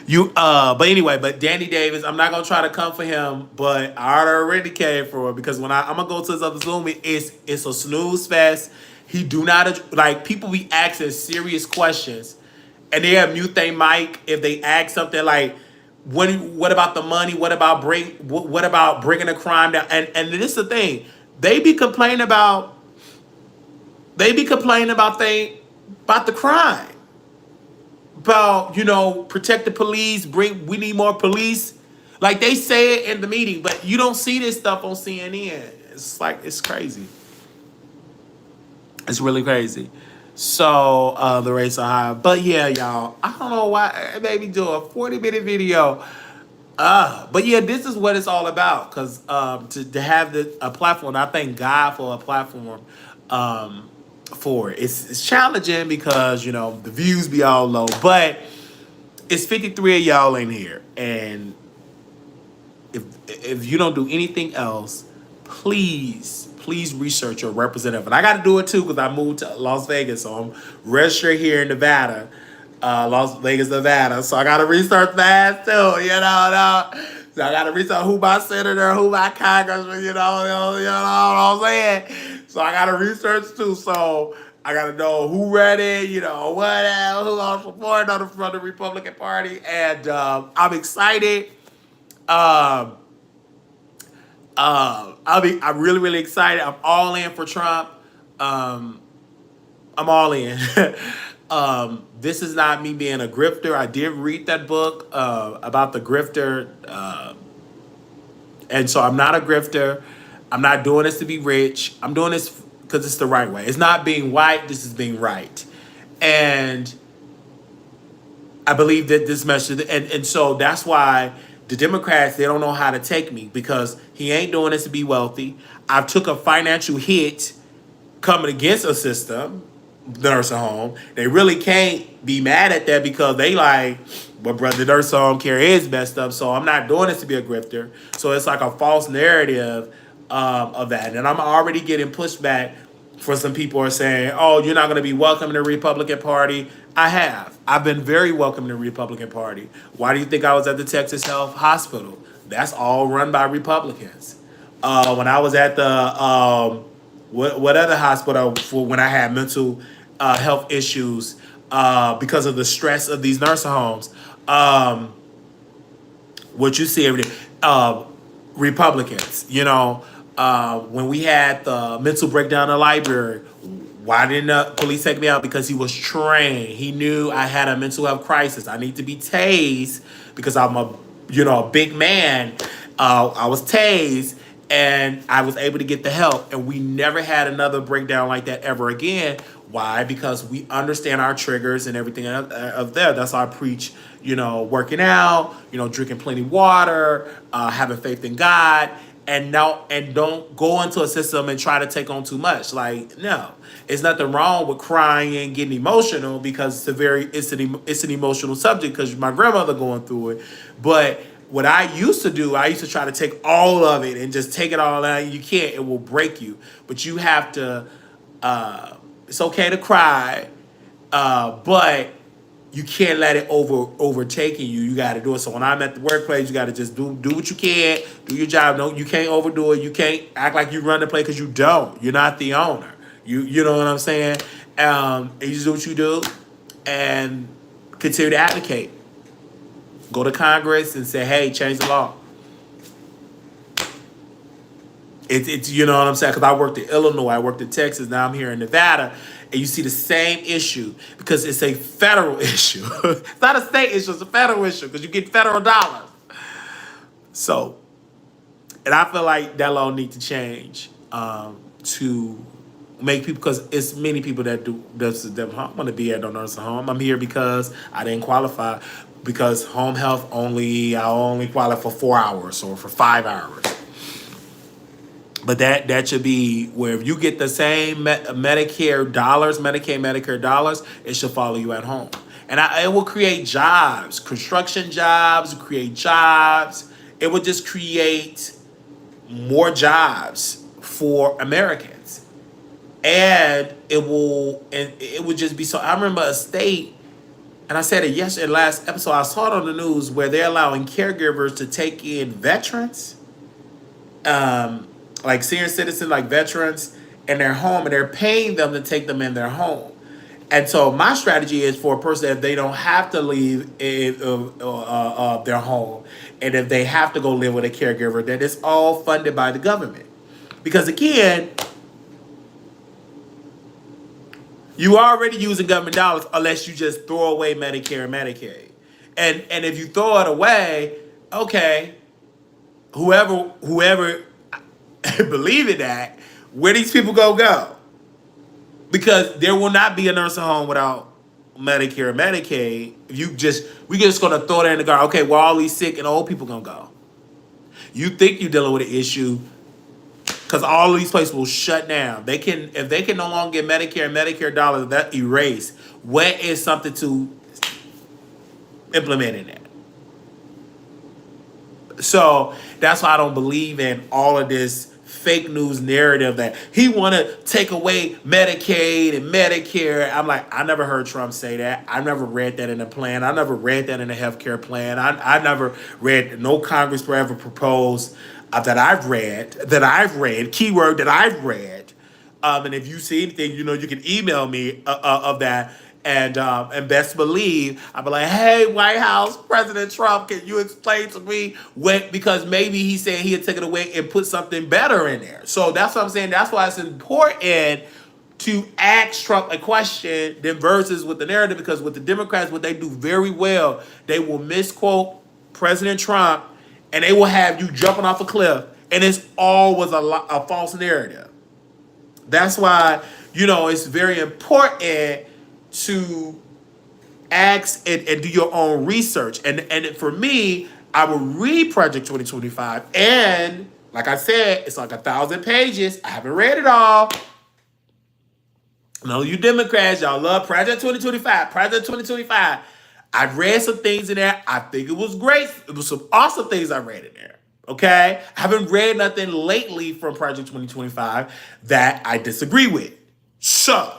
Speaker 1: But anyway, Danny Davis, I'm not gonna try to come for him, but I already came for him because when I'm gonna go to his other Zoom, it's a snooze fest. He do not like people be asking serious questions, and they have mute their mic if they ask something like, What about the money? What about bringing the crime down? And this is the thing. They be complaining about they be complaining about the crime. About, protect the police, we need more police. Like they say it in the meeting, but you don't see this stuff on CNN. It's like it's crazy. It's really crazy. So the rates are high. But yeah, y'all, I don't know why it made me do a 40-minute video. But yeah, this is what it's all about. Because to have a platform, I thank God for a platform for it. It's challenging because, the views be all low. But it's 53 of y'all in here. And if you don't do anything else, please research your representative. And I got to do it too because I moved to Las Vegas, so I'm registered here in Nevada, Las Vegas, Nevada. So I got to research that too. So I got to research who my senator, who my congressman. You know what I'm saying. So I got to research too. So I got to know who ready, whatever, who I'm supporting from the Republican Party, and I'm excited. I'm really, really excited. I'm all in for Trump. I'm all in. This is not me being a grifter. I did read that book about the grifter. And so I'm not a grifter. I'm not doing this to be rich. I'm doing this because it's the right way. It's not being white. This is being right. And I believe that this message, and so that's why the Democrats, they don't know how to take me because he ain't doing this to be wealthy. I've took a financial hit coming against a system, the nursing home. They really can't be mad at that because they like, but brother, the nursing home care is messed up. So I'm not doing this to be a grifter. So it's like a false narrative of that. And I'm already getting pushback for some people are saying, oh, you're not going to be welcome in the Republican Party. I have. I've been very welcome in the Republican Party. Why do you think I was at the Texas Health Hospital? That's all run by Republicans. When I was at the, what other hospital for when I had mental health issues because of the stress of these nursing homes, what you see every day, Republicans, when we had the mental breakdown in the library, why didn't the police take me out? Because he was trained. He knew I had a mental health crisis. I need to be tased because I'm a big man. I was tased and I was able to get the help. And we never had another breakdown like that ever again. Why? Because we understand our triggers and everything of there. That's why I preach, working out, drinking plenty of water, having faith in God. And don't go into a system and try to take on too much. Like, no, it's nothing wrong with crying and getting emotional because it's an emotional subject because my grandmother going through it. But what I used to do, I used to try to take all of it and just take it all out. You can't; it will break you. But you have to. It's okay to cry, but you can't let it overtaking you. You got to do it. So when I'm at the workplace, you got to just do what you can, do your job. No, you can't overdo it. You can't act like you run the place because you don't. You're not the owner. You know what I'm saying? And you just do what you do, and continue to advocate. Go to Congress and say, hey, change the law. It's you know what I'm saying? Because I worked in Illinois, I worked in Texas, now I'm here in Nevada, and you see the same issue because it's a federal issue. It's not a state issue, it's a federal issue because you get federal dollars. So, and I feel like that law needs to change to make people, because it's many people that I want to be at no nursing home. I'm here because I didn't qualify because home health I only qualify for 4 hours or for 5 hours. But that should be where if you get the same Medicare, Medicare dollars, it should follow you at home. And it will create jobs, construction jobs, create jobs. It will just create more jobs for Americans. And it would just be so. I remember a state, and I said it yesterday, last episode, I saw it on the news where they're allowing caregivers to take in veterans. Like senior citizens, like veterans in their home, and they're paying them to take them in their home. And so my strategy is for a person if they don't have to leave their home, and if they have to go live with a caregiver, that it's all funded by the government. Because again, you already using government dollars unless you just throw away Medicare and Medicaid. And if you throw it away, okay, whoever believe in that, where these people go? Because there will not be a nursing home without Medicare and Medicaid. We just gonna throw that in the garden. Okay, well, all these sick and old people gonna go. You think you're dealing with an issue because all of these places will shut down. If they can no longer get Medicare and Medicare dollars, that erase. What is something to implement in that? So that's why I don't believe in all of this fake news narrative that he want to take away Medicaid and Medicare. I'm like, I never heard Trump say that. I never read that in a plan. I never read that in a healthcare plan. I never read no Congress ever proposed that I've read, keyword that I've read. And if you see anything, you can email me of that. And best believe, I'll be like, hey, White House, President Trump, can you explain to me what, because maybe he said he'd take it away and put something better in there. So that's what I'm saying. That's why it's important to ask Trump a question then versus with the narrative, because with the Democrats, what they do very well, they will misquote President Trump and they will have you jumping off a cliff. And it's always a false narrative. That's why, it's very important to ask and do your own research. And for me, I will read Project 2025. And like I said, it's like 1,000 pages. I haven't read it all. No, you Democrats, y'all love Project 2025. Project 2025. I've read some things in there. I think it was great. It was some awesome things I read in there. Okay? I haven't read nothing lately from Project 2025 that I disagree with. So,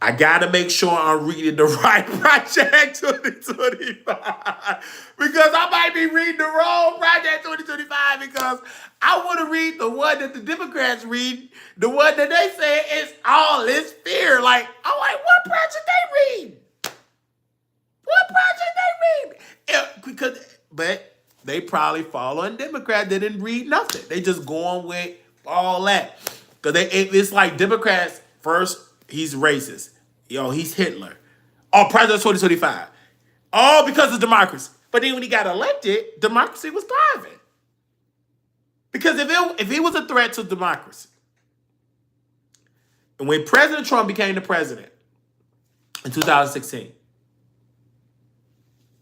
Speaker 1: I got to make sure I'm reading the right Project 2025 because I might be reading the wrong Project 2025 because I want to read the one that the Democrats read, the one that they say is all this fear. Like, I'm like, what project they read? What project they read? But they probably following Democrats. They didn't read nothing. They just going with all that. Because it's like Democrats first. He's racist. He's Hitler. Oh, President 2025. All because of democracy. But then when he got elected, democracy was thriving. Because if he was a threat to democracy, and when President Trump became the president in 2016,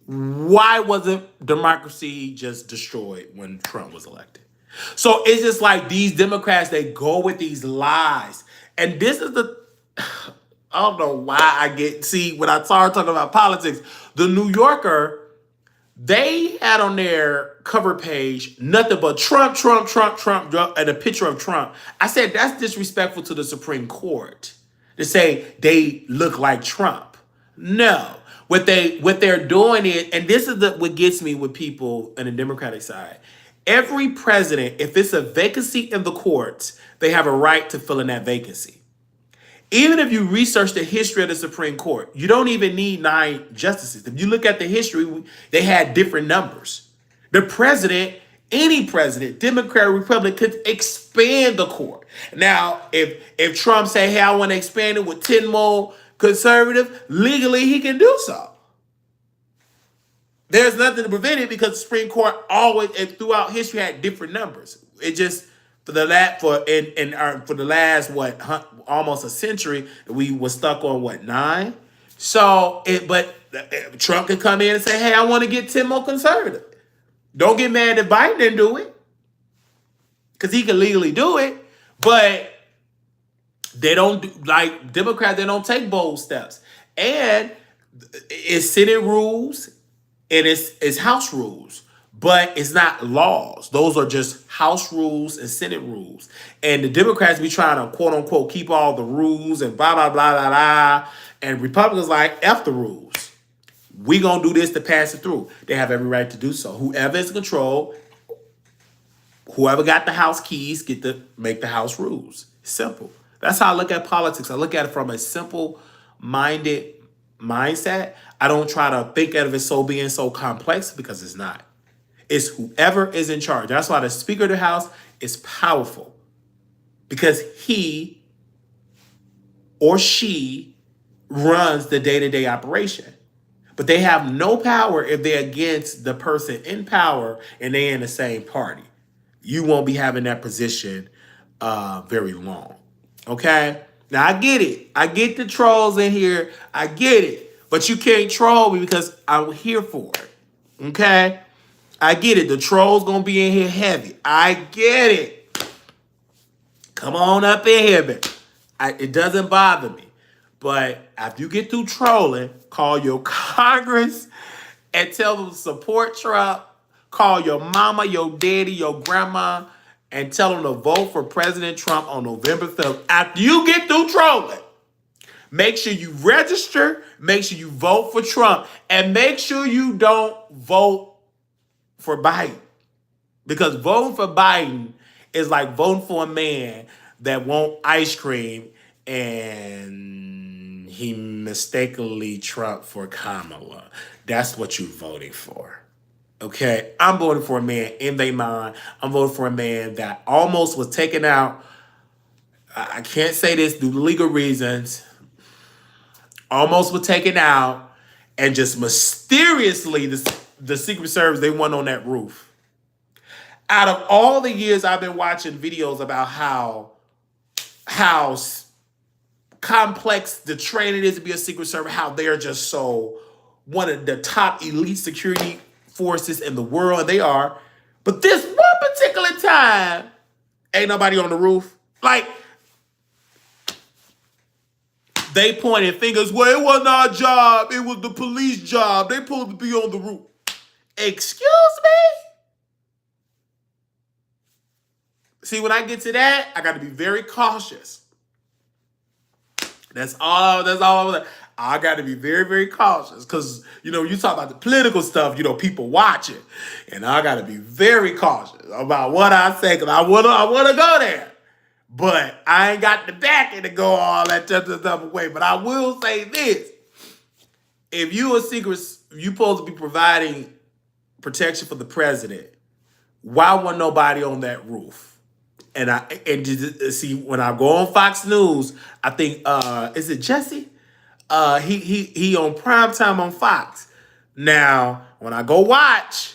Speaker 1: why wasn't democracy just destroyed when Trump was elected? So it's just like these Democrats, they go with these lies. And this is I don't know why when I start talking about politics, the New Yorker, they had on their cover page nothing but Trump, and a picture of Trump. I said, that's disrespectful to the Supreme Court to say they look like Trump. No. What they're doing is, and this is what gets me with people on the Democratic side. Every president, if it's a vacancy in the courts, they have a right to fill in that vacancy. Even if you research the history of the Supreme Court, you don't even need 9 justices. If you look at the history, they had different numbers. The president, any president, Democrat or Republican, could expand the court. Now, if Trump say, hey, I want to expand it with 10 more conservative, legally he can do so. There's nothing to prevent it because the Supreme Court always and throughout history had different numbers. It just for the last almost a century we were stuck on 9. So Trump could come in and say, hey, I want to get 10 more conservative. Don't get mad that Biden didn't do it because he can legally do it, but they don't do, like Democrats. They don't take bold steps, and it's Senate rules and it's House rules. But it's not laws. Those are just House rules and Senate rules. And the Democrats be trying to, quote unquote, keep all the rules and blah, blah, blah, blah, blah. And Republicans like, F the rules. We going to do this to pass it through. They have every right to do so. Whoever is in control, whoever got the House keys, get to make the House rules. Simple. That's how I look at politics. I look at it from a simple-minded mindset. I don't try to think of it so being so complex because it's not. It's whoever is in charge. That's why the Speaker of the House is powerful because he or she runs the day-to-day operation. But they have no power if they're against the person in power and they're in the same party. You won't be having that position very long. Okay? Now, I get it. I get the trolls in here. I get it. But you can't troll me because I'm here for it. Okay? I get it. The trolls going to be in here heavy. I get it. Come on up in here, man. It doesn't bother me. But after you get through trolling, call your Congress and tell them to support Trump. Call your mama, your daddy, your grandma, and tell them to vote for President Trump on November 5th. After you get through trolling, make sure you register, make sure you vote for Trump, and make sure you don't vote for Biden. Because voting for Biden is like voting for a man that wants ice cream and he mistakenly Trump for Kamala. That's what you're voting for. Okay? I'm voting for a man in their mind. I'm voting for a man that almost was taken out. I can't say this due to legal reasons. Almost was taken out and just mysteriously the Secret Service, they went on that roof. Out of all the years I've been watching videos about how complex the training is to be a Secret Service, how they're just so one of the top elite security forces in the world, and they are. But this one particular time, ain't nobody on the roof. Like, they pointed fingers, well, it wasn't our job, it was the police job. They supposed to be on the roof. Excuse me? See, when I get to that, I got to be very cautious. That's all. I got to be very, very cautious because, you talk about the political stuff, people watch it. And I got to be very cautious about what I say because I want to go there. But I ain't got the backing to go all that stuff away. But I will say this. If you supposed to be providing protection for the president, why wasn't nobody on that roof? And just see, when I go on Fox News, I think is it Jesse? He on primetime on Fox. Now, when I go watch,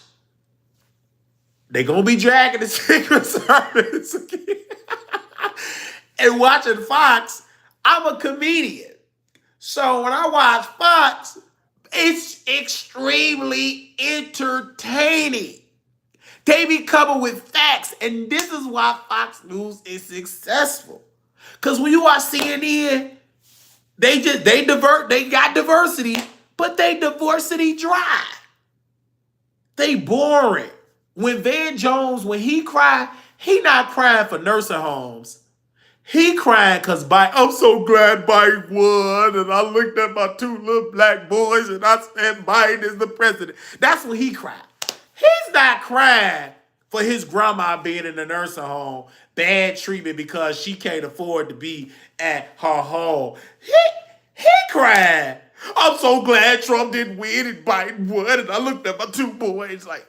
Speaker 1: they gonna be dragging the Secret Service again. And watching Fox, I'm a comedian. So when I watch Fox, it's extremely entertaining. They be coming with facts, and this is why Fox News is successful. Because when you watch CNN, they got diversity, but they diversity dry. They boring. When Van Jones, when he cry, he not crying for nursing homes. He crying because I'm so glad Biden won, and I looked at my two little black boys, and I said Biden is the president. That's when he cried. He's not crying for his grandma being in the nursing home, bad treatment because she can't afford to be at her home. He cried. I'm so glad Trump didn't win and Biden won. And I looked at my two boys like,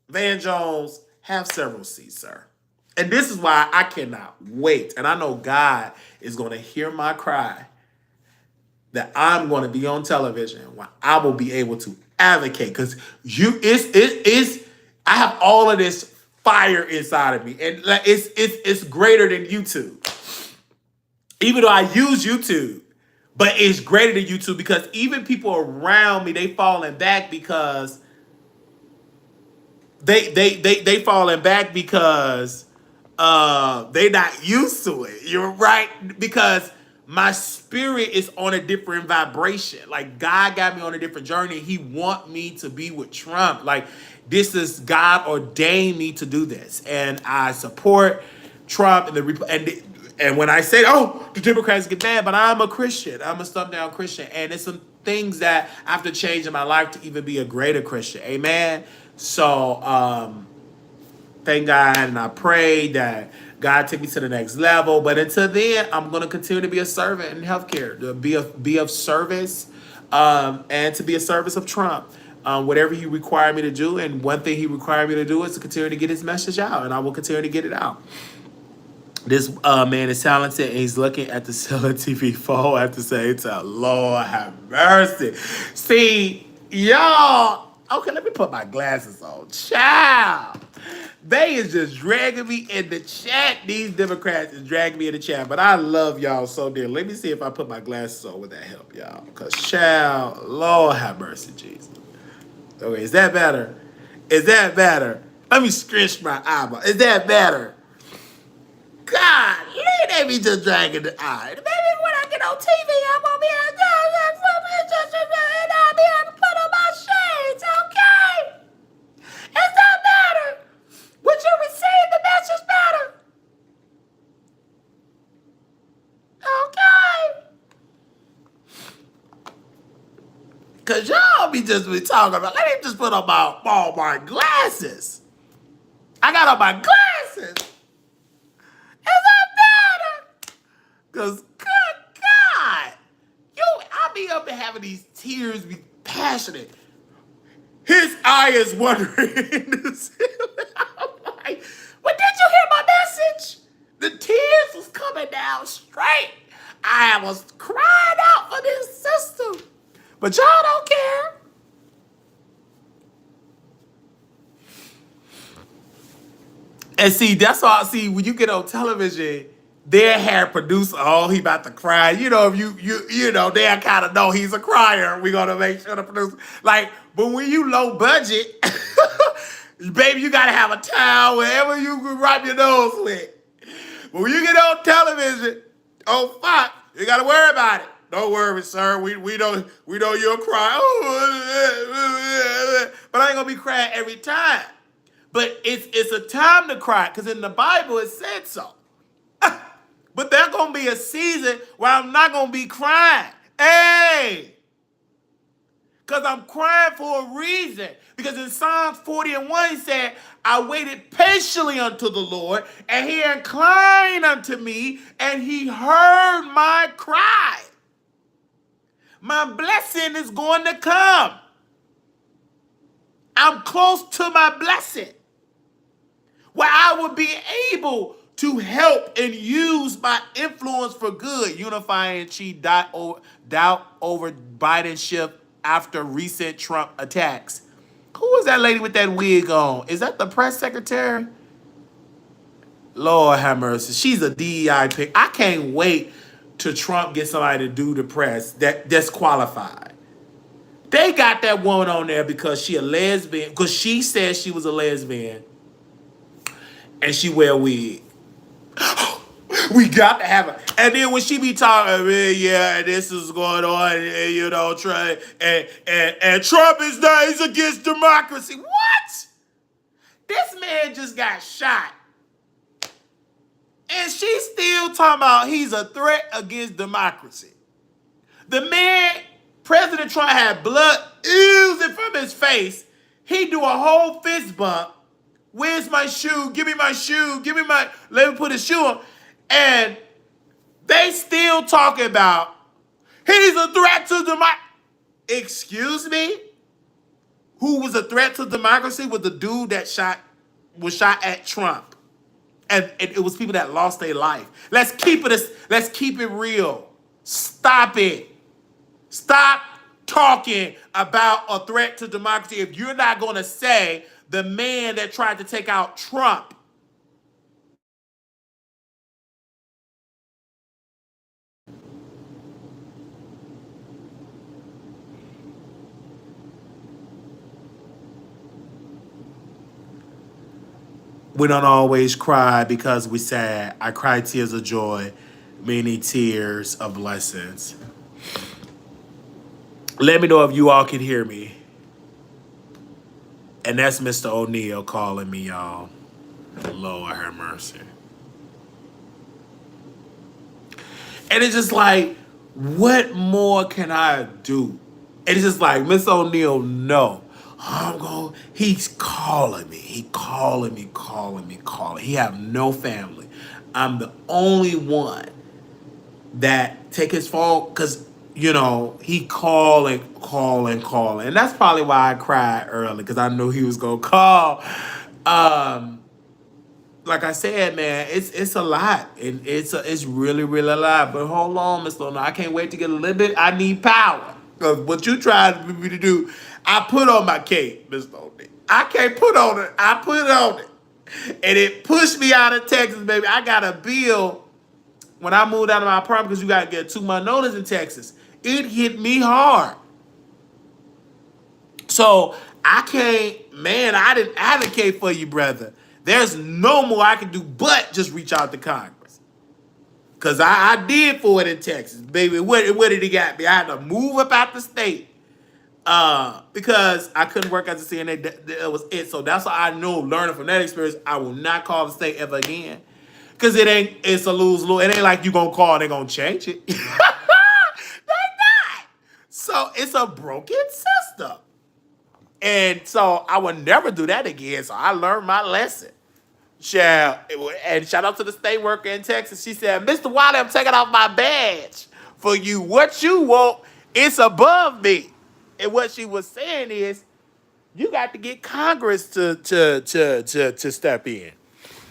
Speaker 1: Van Jones, have several seats, sir. And this is why I cannot wait. And I know God is going to hear my cry that I'm going to be on television where I will be able to advocate because I have all of this fire inside of me, and it's greater than YouTube. Even though I use YouTube, but it's greater than YouTube because even people around me, they falling back because they falling back because they not used to it. You're right, because my spirit is on a different vibration. Like, God got me on a different journey. He want me to be with Trump. Like, this is God ordained me to do this. And I support Trump and when I say, the Democrats get mad, but I'm a Christian. I'm a stumped down Christian. And it's some things that I have to change in my life to even be a greater Christian. Amen. So, thank God, and I pray that God take me to the next level. But until then, I'm going to continue to be a servant in healthcare, to be of service, and to be a service of Trump. Whatever he required me to do, and one thing he required me to do is to continue to get his message out, and I will continue to get it out. This man is talented, and he's looking at the cellular TV phone at the same time. Lord have mercy. See, y'all. Okay, let me put my glasses on. Child. They is just dragging me in the chat. These Democrats is dragging me in the chat. But I love y'all so dear. Let me see if I put my glasses on. Would that help y'all? Because, child, Lord have mercy, Jesus. Okay, is that better? Is that better? Let me stretch my eyeball. Is that better? God, they be just dragging the eye. Maybe when I get on TV, I'm gonna be able to put on my shades, okay? Is that better? Would you receive the message better? Okay. Cause y'all be talking about, let me just put on my glasses. I got on my glasses. Is that better? Cause good God, I be up and having these tears be passionate. His eye is wandering in the ceiling. I'm like, well, did you hear my message? The tears was coming down straight. I was crying out for this system. But y'all don't care. And see, that's all I see when you get on television, their hair producer, oh, he about to cry. You know, if you know, they kind of know he's a crier. We're gonna make sure the producer, like, but when you low budget, baby, you gotta have a towel wherever you can wipe your nose with. But when you get on television, oh fuck, you gotta worry about it. Don't worry, sir. We know you'll cry. But I ain't gonna be crying every time. But it's a time to cry, because in the Bible it said so. But there's going to be a season where I'm not going to be crying. Hey! Because I'm crying for a reason. Because in Psalms 40:1, he said, I waited patiently unto the Lord, and he inclined unto me, and he heard my cry. My blessing is going to come. I'm close to my blessing, where I will be able to help and use my influence for good. Unifying chief doubt over Biden's shift after recent Trump attacks. Who was that lady with that wig on? Is that the press secretary? Lord have mercy. She's a DEI pick. I can't wait till Trump get somebody to do the press that's qualified. They got that woman on there because she a lesbian, because she said she was a lesbian and she wear a wig. We got to have her. And then when she be talking, yeah, this is going on, and, you know, Trump, and Trump is not, he's against democracy. What? This man just got shot. And she's still talking about he's a threat against democracy. The man, President Trump, had blood oozing from his face. He do a whole fist bump. Where's my shoe? Give me my shoe. Let me put his shoe on. And they still talking about he's a threat to democracy. Excuse me? Who was a threat to democracy was the dude that was shot at Trump. And it was people that lost their life. Let's keep it real. Stop it. Stop talking about a threat to democracy if you're not going to say the man that tried to take out Trump. We don't always cry because we're sad. I cry tears of joy, many tears of blessings. Let me know if you all can hear me. And that's Mr. O'Neal calling me, y'all. Lord have mercy. And it's just like, what more can I do? And it's just like, Mr. O'Neal, no. He's calling me. He calling me. He have no family. I'm the only one that take his phone because he call and call and call, and that's probably why I cried early because I knew he was gonna call. Um, like I said, man, it's a lot, and it's really really a lot. But hold on, Mr. Ono, I can't wait to get a little bit. I need power because what you tried me to do, I put on my cape, Mr. Ono. I can't put on it. I put on it, and it pushed me out of Texas, baby. I got a bill when I moved out of my apartment because you got to get a 2-month notice in Texas. It hit me hard. So I can't, man, I didn't advocate for you, brother. There's no more I can do but just reach out to Congress. Because I did for it in Texas, baby. Where did he got me? I had to move up out the state because I couldn't work as a CNA. That was it. So that's why I know, learning from that experience, I will not call the state ever again. Because it's a lose-lose. It ain't like you going to call and they going to change it. They not. So it's a broken system. And so I would never do that again. So I learned my lesson. And shout out to the state worker in Texas. She said, Mr. Wiley, I'm taking off my badge for you. What you want, it's above me. And what she was saying is, you got to get Congress to step in.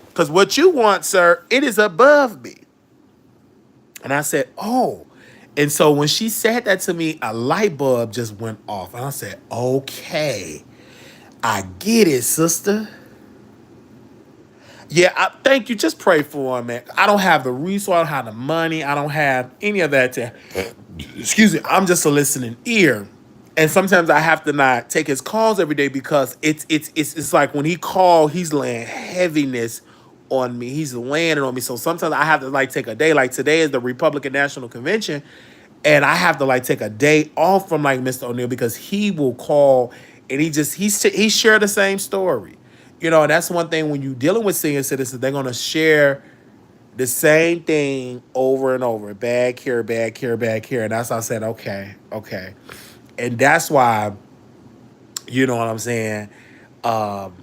Speaker 1: Because what you want, sir, it is above me. And I said, oh. And so when she said that to me, a light bulb just went off. And I said, okay, I get it, sister. Yeah, thank you. Just pray for him, man. I don't have the resource, I don't have the money, I don't have any of that excuse me, I'm just a listening ear. And sometimes I have to not take his calls every day because it's like when he called, he's laying heaviness on me. He's landing on me. So sometimes I have to like take a day. Like today is the Republican National Convention, and I have to like take a day off from like Mr. O'Neill because he will call and he shared the same story. And that's one thing when you're dealing with senior citizens, they're gonna share the same thing over and over. Back here, back here, back here. And that's why I said, okay. And that's why, you know what I'm saying, God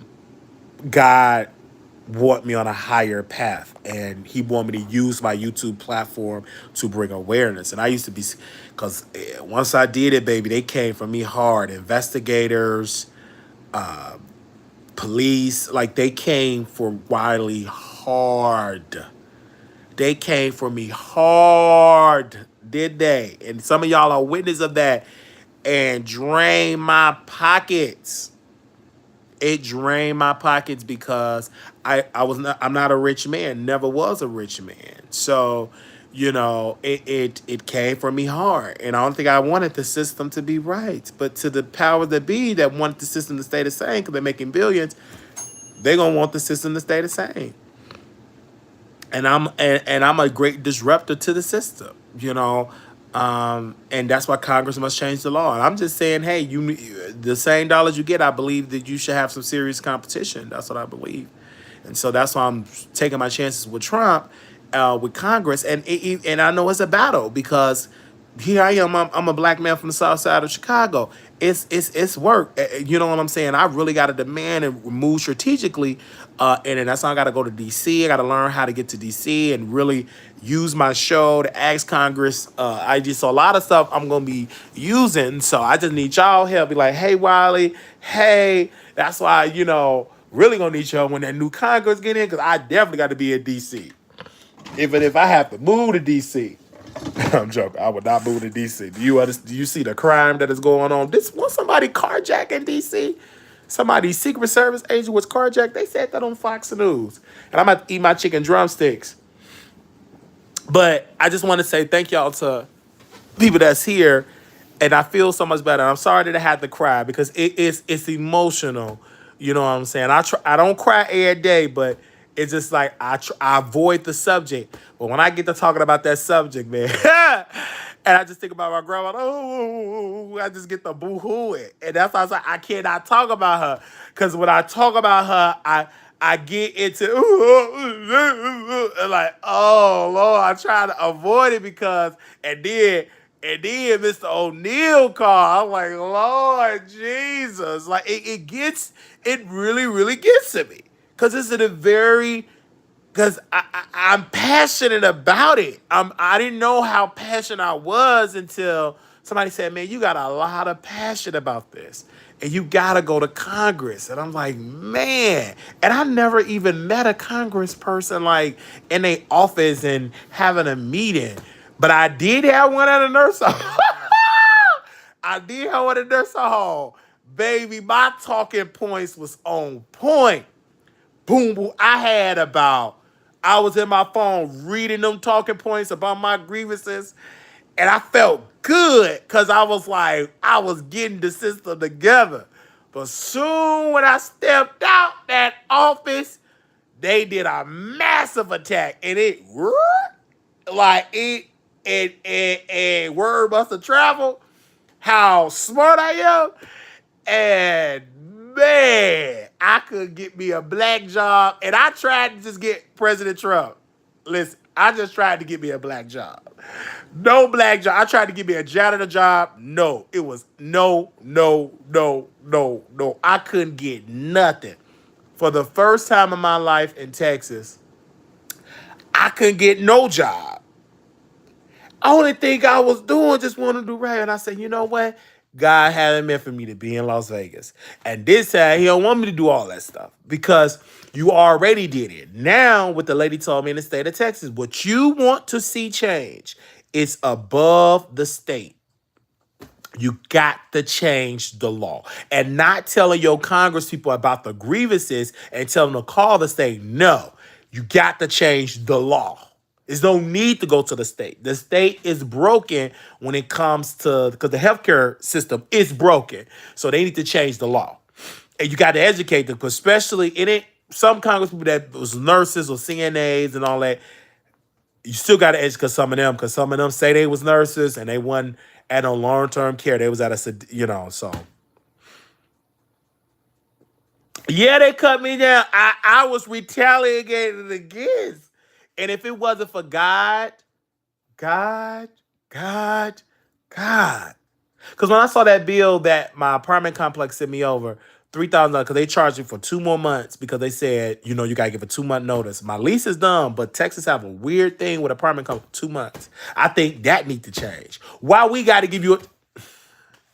Speaker 1: want me on a higher path, and he want me to use my YouTube platform to bring awareness. And I used to be, because once I did it, baby, they came for me hard. Investigators, police, like they came for Wiley hard. They came for me hard, did they? And some of y'all are witness of that, and drained my pockets. It drained my pockets because I'm not a rich man, never was a rich man. So, it came for me hard. And I don't think I wanted the system to be right. But to the power that be that want the system to stay the same because they're making billions, they're gonna want the system to stay the same. And I'm a great disruptor to the system, and that's why Congress must change the law. And I'm just saying, hey, the same dollars you get, I believe that you should have some serious competition. That's what I believe, and so that's why I'm taking my chances with Trump, with Congress, and I know it's a battle because here I am. I'm a black man from the South Side of Chicago. It's work. You know what I'm saying? I really got to demand and move strategically, and then that's how I got to go to D.C. I got to learn how to get to D.C. and really use my show to ask Congress. So a lot of stuff I'm gonna be using. So I just need y'all help. Be like, hey Wiley, hey. That's why really gonna need y'all when that new Congress get in, because I definitely got to be in D.C. Even if I have to move to D.C. I'm joking. I would not move to D.C. Do you see the crime that is going on? Was somebody carjacked in D.C.? Somebody's Secret Service agent was carjacked. They said that on Fox News. And I'm about to eat my chicken drumsticks. But I just want to say thank y'all to people that's here. And I feel so much better. I'm sorry that I had to cry because it's emotional. You know what I'm saying? I don't cry every day, but it's just like I avoid the subject. But when I get to talking about that subject, man, and I just think about my grandma, I just get the boo-hooing. And that's why I was like, I cannot talk about her. Because when I talk about her, I get into, like, oh, Lord, I try to avoid it because, and then Mr. O'Neill called. I'm like, Lord Jesus. Like, it really, really gets to me. Because because I'm passionate about it. I didn't know how passionate I was until somebody said, man, you got a lot of passion about this. And you got to go to Congress. And I'm like, man. And I never even met a Congress person like in their office and having a meeting. But I did have one at a nursing home. I did have one at a nursing home. Baby, my talking points was on point. Boom, boom. I was in my phone reading them talking points about my grievances, and I felt good because I was like, I was getting the system together. But soon when I stepped out that office, they did a massive attack, and and word must have traveled how smart I am. And man, I could get me a black job. And I tried to just get President Trump. Listen, I just tried to get me a black job. No black job. I tried to get me a janitor job. No, it was no, no, no, no, no. I couldn't get nothing. For the first time in my life in Texas, I couldn't get no job. Only thing I was doing just wanted to do right. And I said, you know what? God had it meant for me to be in Las Vegas. And this time, he don't want me to do all that stuff because you already did it. Now, what the lady told me in the state of Texas, what you want to see change is above the state. You got to change the law and not telling your Congress people about the grievances and tell them to call the state. No, you got to change the law. There's no need to go to the state. The state is broken when it comes to, because the healthcare system is broken. So they need to change the law. And you got to educate them, especially in it. Some Congress people that was nurses or CNAs and all that, you still got to educate some of them because some of them say they was nurses and they wasn't at no long-term care. They was at so. Yeah, they cut me down. I was retaliating against. And if it wasn't for God, God, God, God. Because when I saw that bill that my apartment complex sent me over, $3,000, because they charged me for 2 more months because they said, you got to give a 2-month notice. My lease is done, but Texas have a weird thing with apartment complex 2 months. I think that needs to change. Why we got to give you a...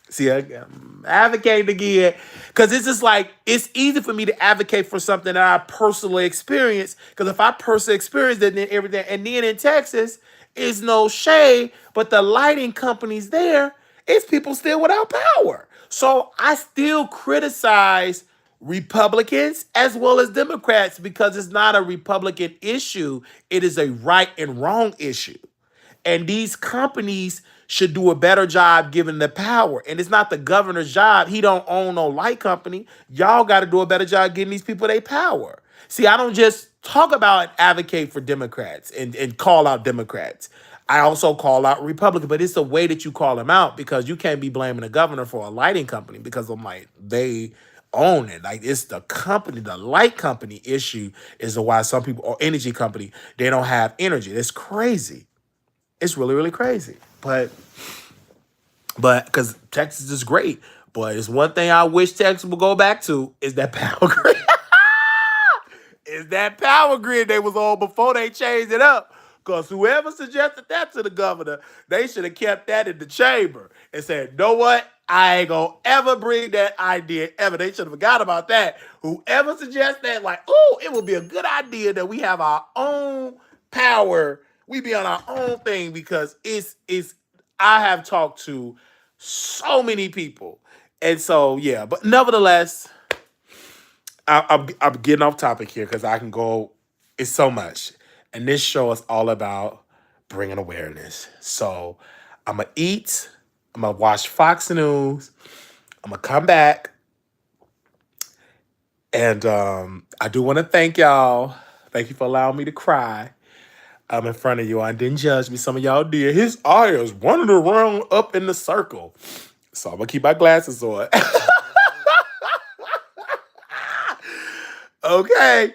Speaker 1: See, I'm advocating again because it's just like it's easy for me to advocate for something that I personally experienced. Because if I personally experienced it, then everything, and then in Texas, is no shade, but the lighting companies there, it's people still without power. So I still criticize Republicans as well as Democrats because it's not a Republican issue; it is a right and wrong issue. And these companies should do a better job giving the power. And it's not the governor's job. He don't own no light company. Y'all got to do a better job getting these people their power. See, I don't just talk about and advocate for Democrats and call out Democrats. I also call out Republicans, but it's the way that you call them out because you can't be blaming the governor for a lighting company because I'm like, they own it. Like it's the company, the light company issue is the why some people, or energy company, they don't have energy. It's crazy. It's really, really crazy. But because Texas is great. But it's one thing I wish Texas would go back to is that power grid. Is that power grid they was on before they changed it up. Because whoever suggested that to the governor, they should have kept that in the chamber and said, know what? I ain't going to ever bring that idea ever. They should have forgot about that. Whoever suggests that, like, oh, it would be a good idea that we have our own power. We be on our own thing because I have talked to so many people. And so, yeah, but nevertheless, I'm getting off topic here because I can go, it's so much. And this show is all about bringing awareness. So I'm going to eat. I'm going to watch Fox News. I'm going to come back. And I do want to thank y'all. Thank you for allowing me to cry. I'm in front of you. I didn't judge me. Some of y'all did. His eye is running around up in the circle. So I'm going to keep my glasses on. Okay.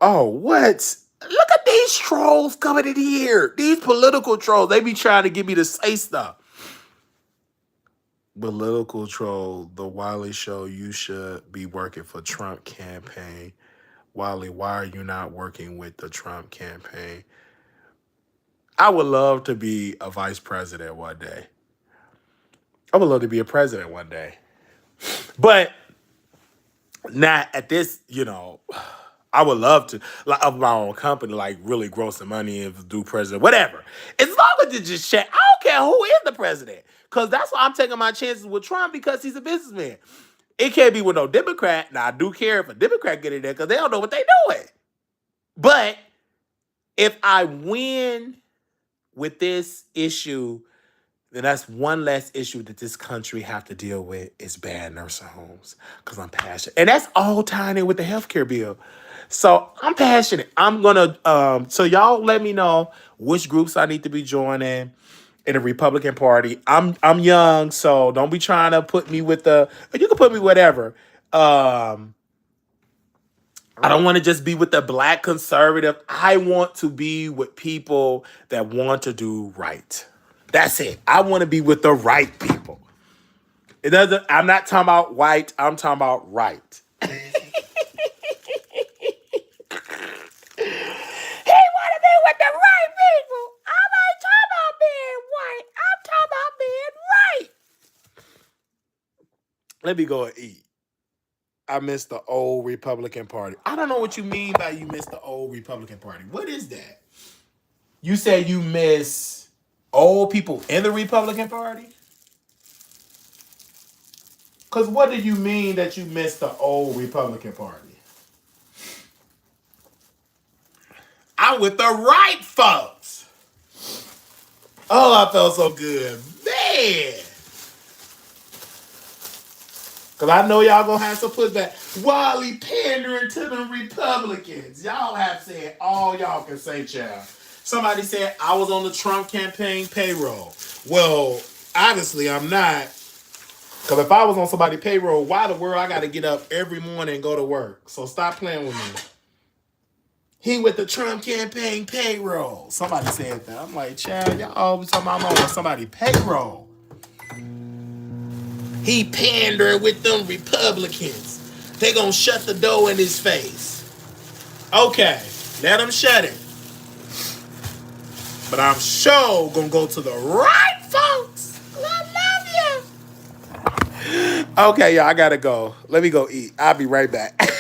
Speaker 1: What? Look at these trolls coming in here. These political trolls. They be trying to get me to say stuff. Political troll, the Wiley Show, you should be working for Trump campaign. Wiley, why are you not working with the Trump campaign? I would love to be a vice president one day. I would love to be a president one day. But not at this, I would love to, like, of my own company, like really grow some money and do president, whatever. As long as it just check, I don't care who is the president. Because that's why I'm taking my chances with Trump because he's a businessman. It can't be with no Democrat. Now, I do care if a Democrat get in there because they don't know what they're doing. But if I win with this issue, then that's one less issue that this country have to deal with is bad nursing homes because I'm passionate. And that's all tying in with the healthcare bill. So I'm passionate. I'm going to, so y'all let me know which groups I need to be joining in the Republican Party. I'm young, so don't be trying to put me with you can put me whatever. I don't want to just be with the black conservative. I want to be with people that want to do right. That's it. I want to be with the right people. It doesn't. I'm not talking about white. I'm talking about right. He want to be with the right people. I'm not talking about being white. I'm talking about being right. Let me go and eat. I miss the old Republican Party. I don't know what you mean by you miss the old Republican Party. What is that? You said you miss old people in the Republican Party? Because what do you mean that you miss the old Republican Party? I'm with the right folks. Oh, I felt so good. Man. Because I know y'all going to have some pushback. Wiley pandering to the Republicans. Y'all have said all y'all can say, child. Somebody said I was on the Trump campaign payroll. Well, obviously I'm not. Because if I was on somebody's payroll, why the world I got to get up every morning and go to work? So stop playing with me. He with the Trump campaign payroll. Somebody said that. I'm like, child, y'all always talking about I'm on somebody's payroll. He pandering with them Republicans. They gonna shut the door in his face. Okay, let them shut it. But I'm sure gonna go to the right folks. I love you. Okay, y'all, I gotta go. Let me go eat. I'll be right back.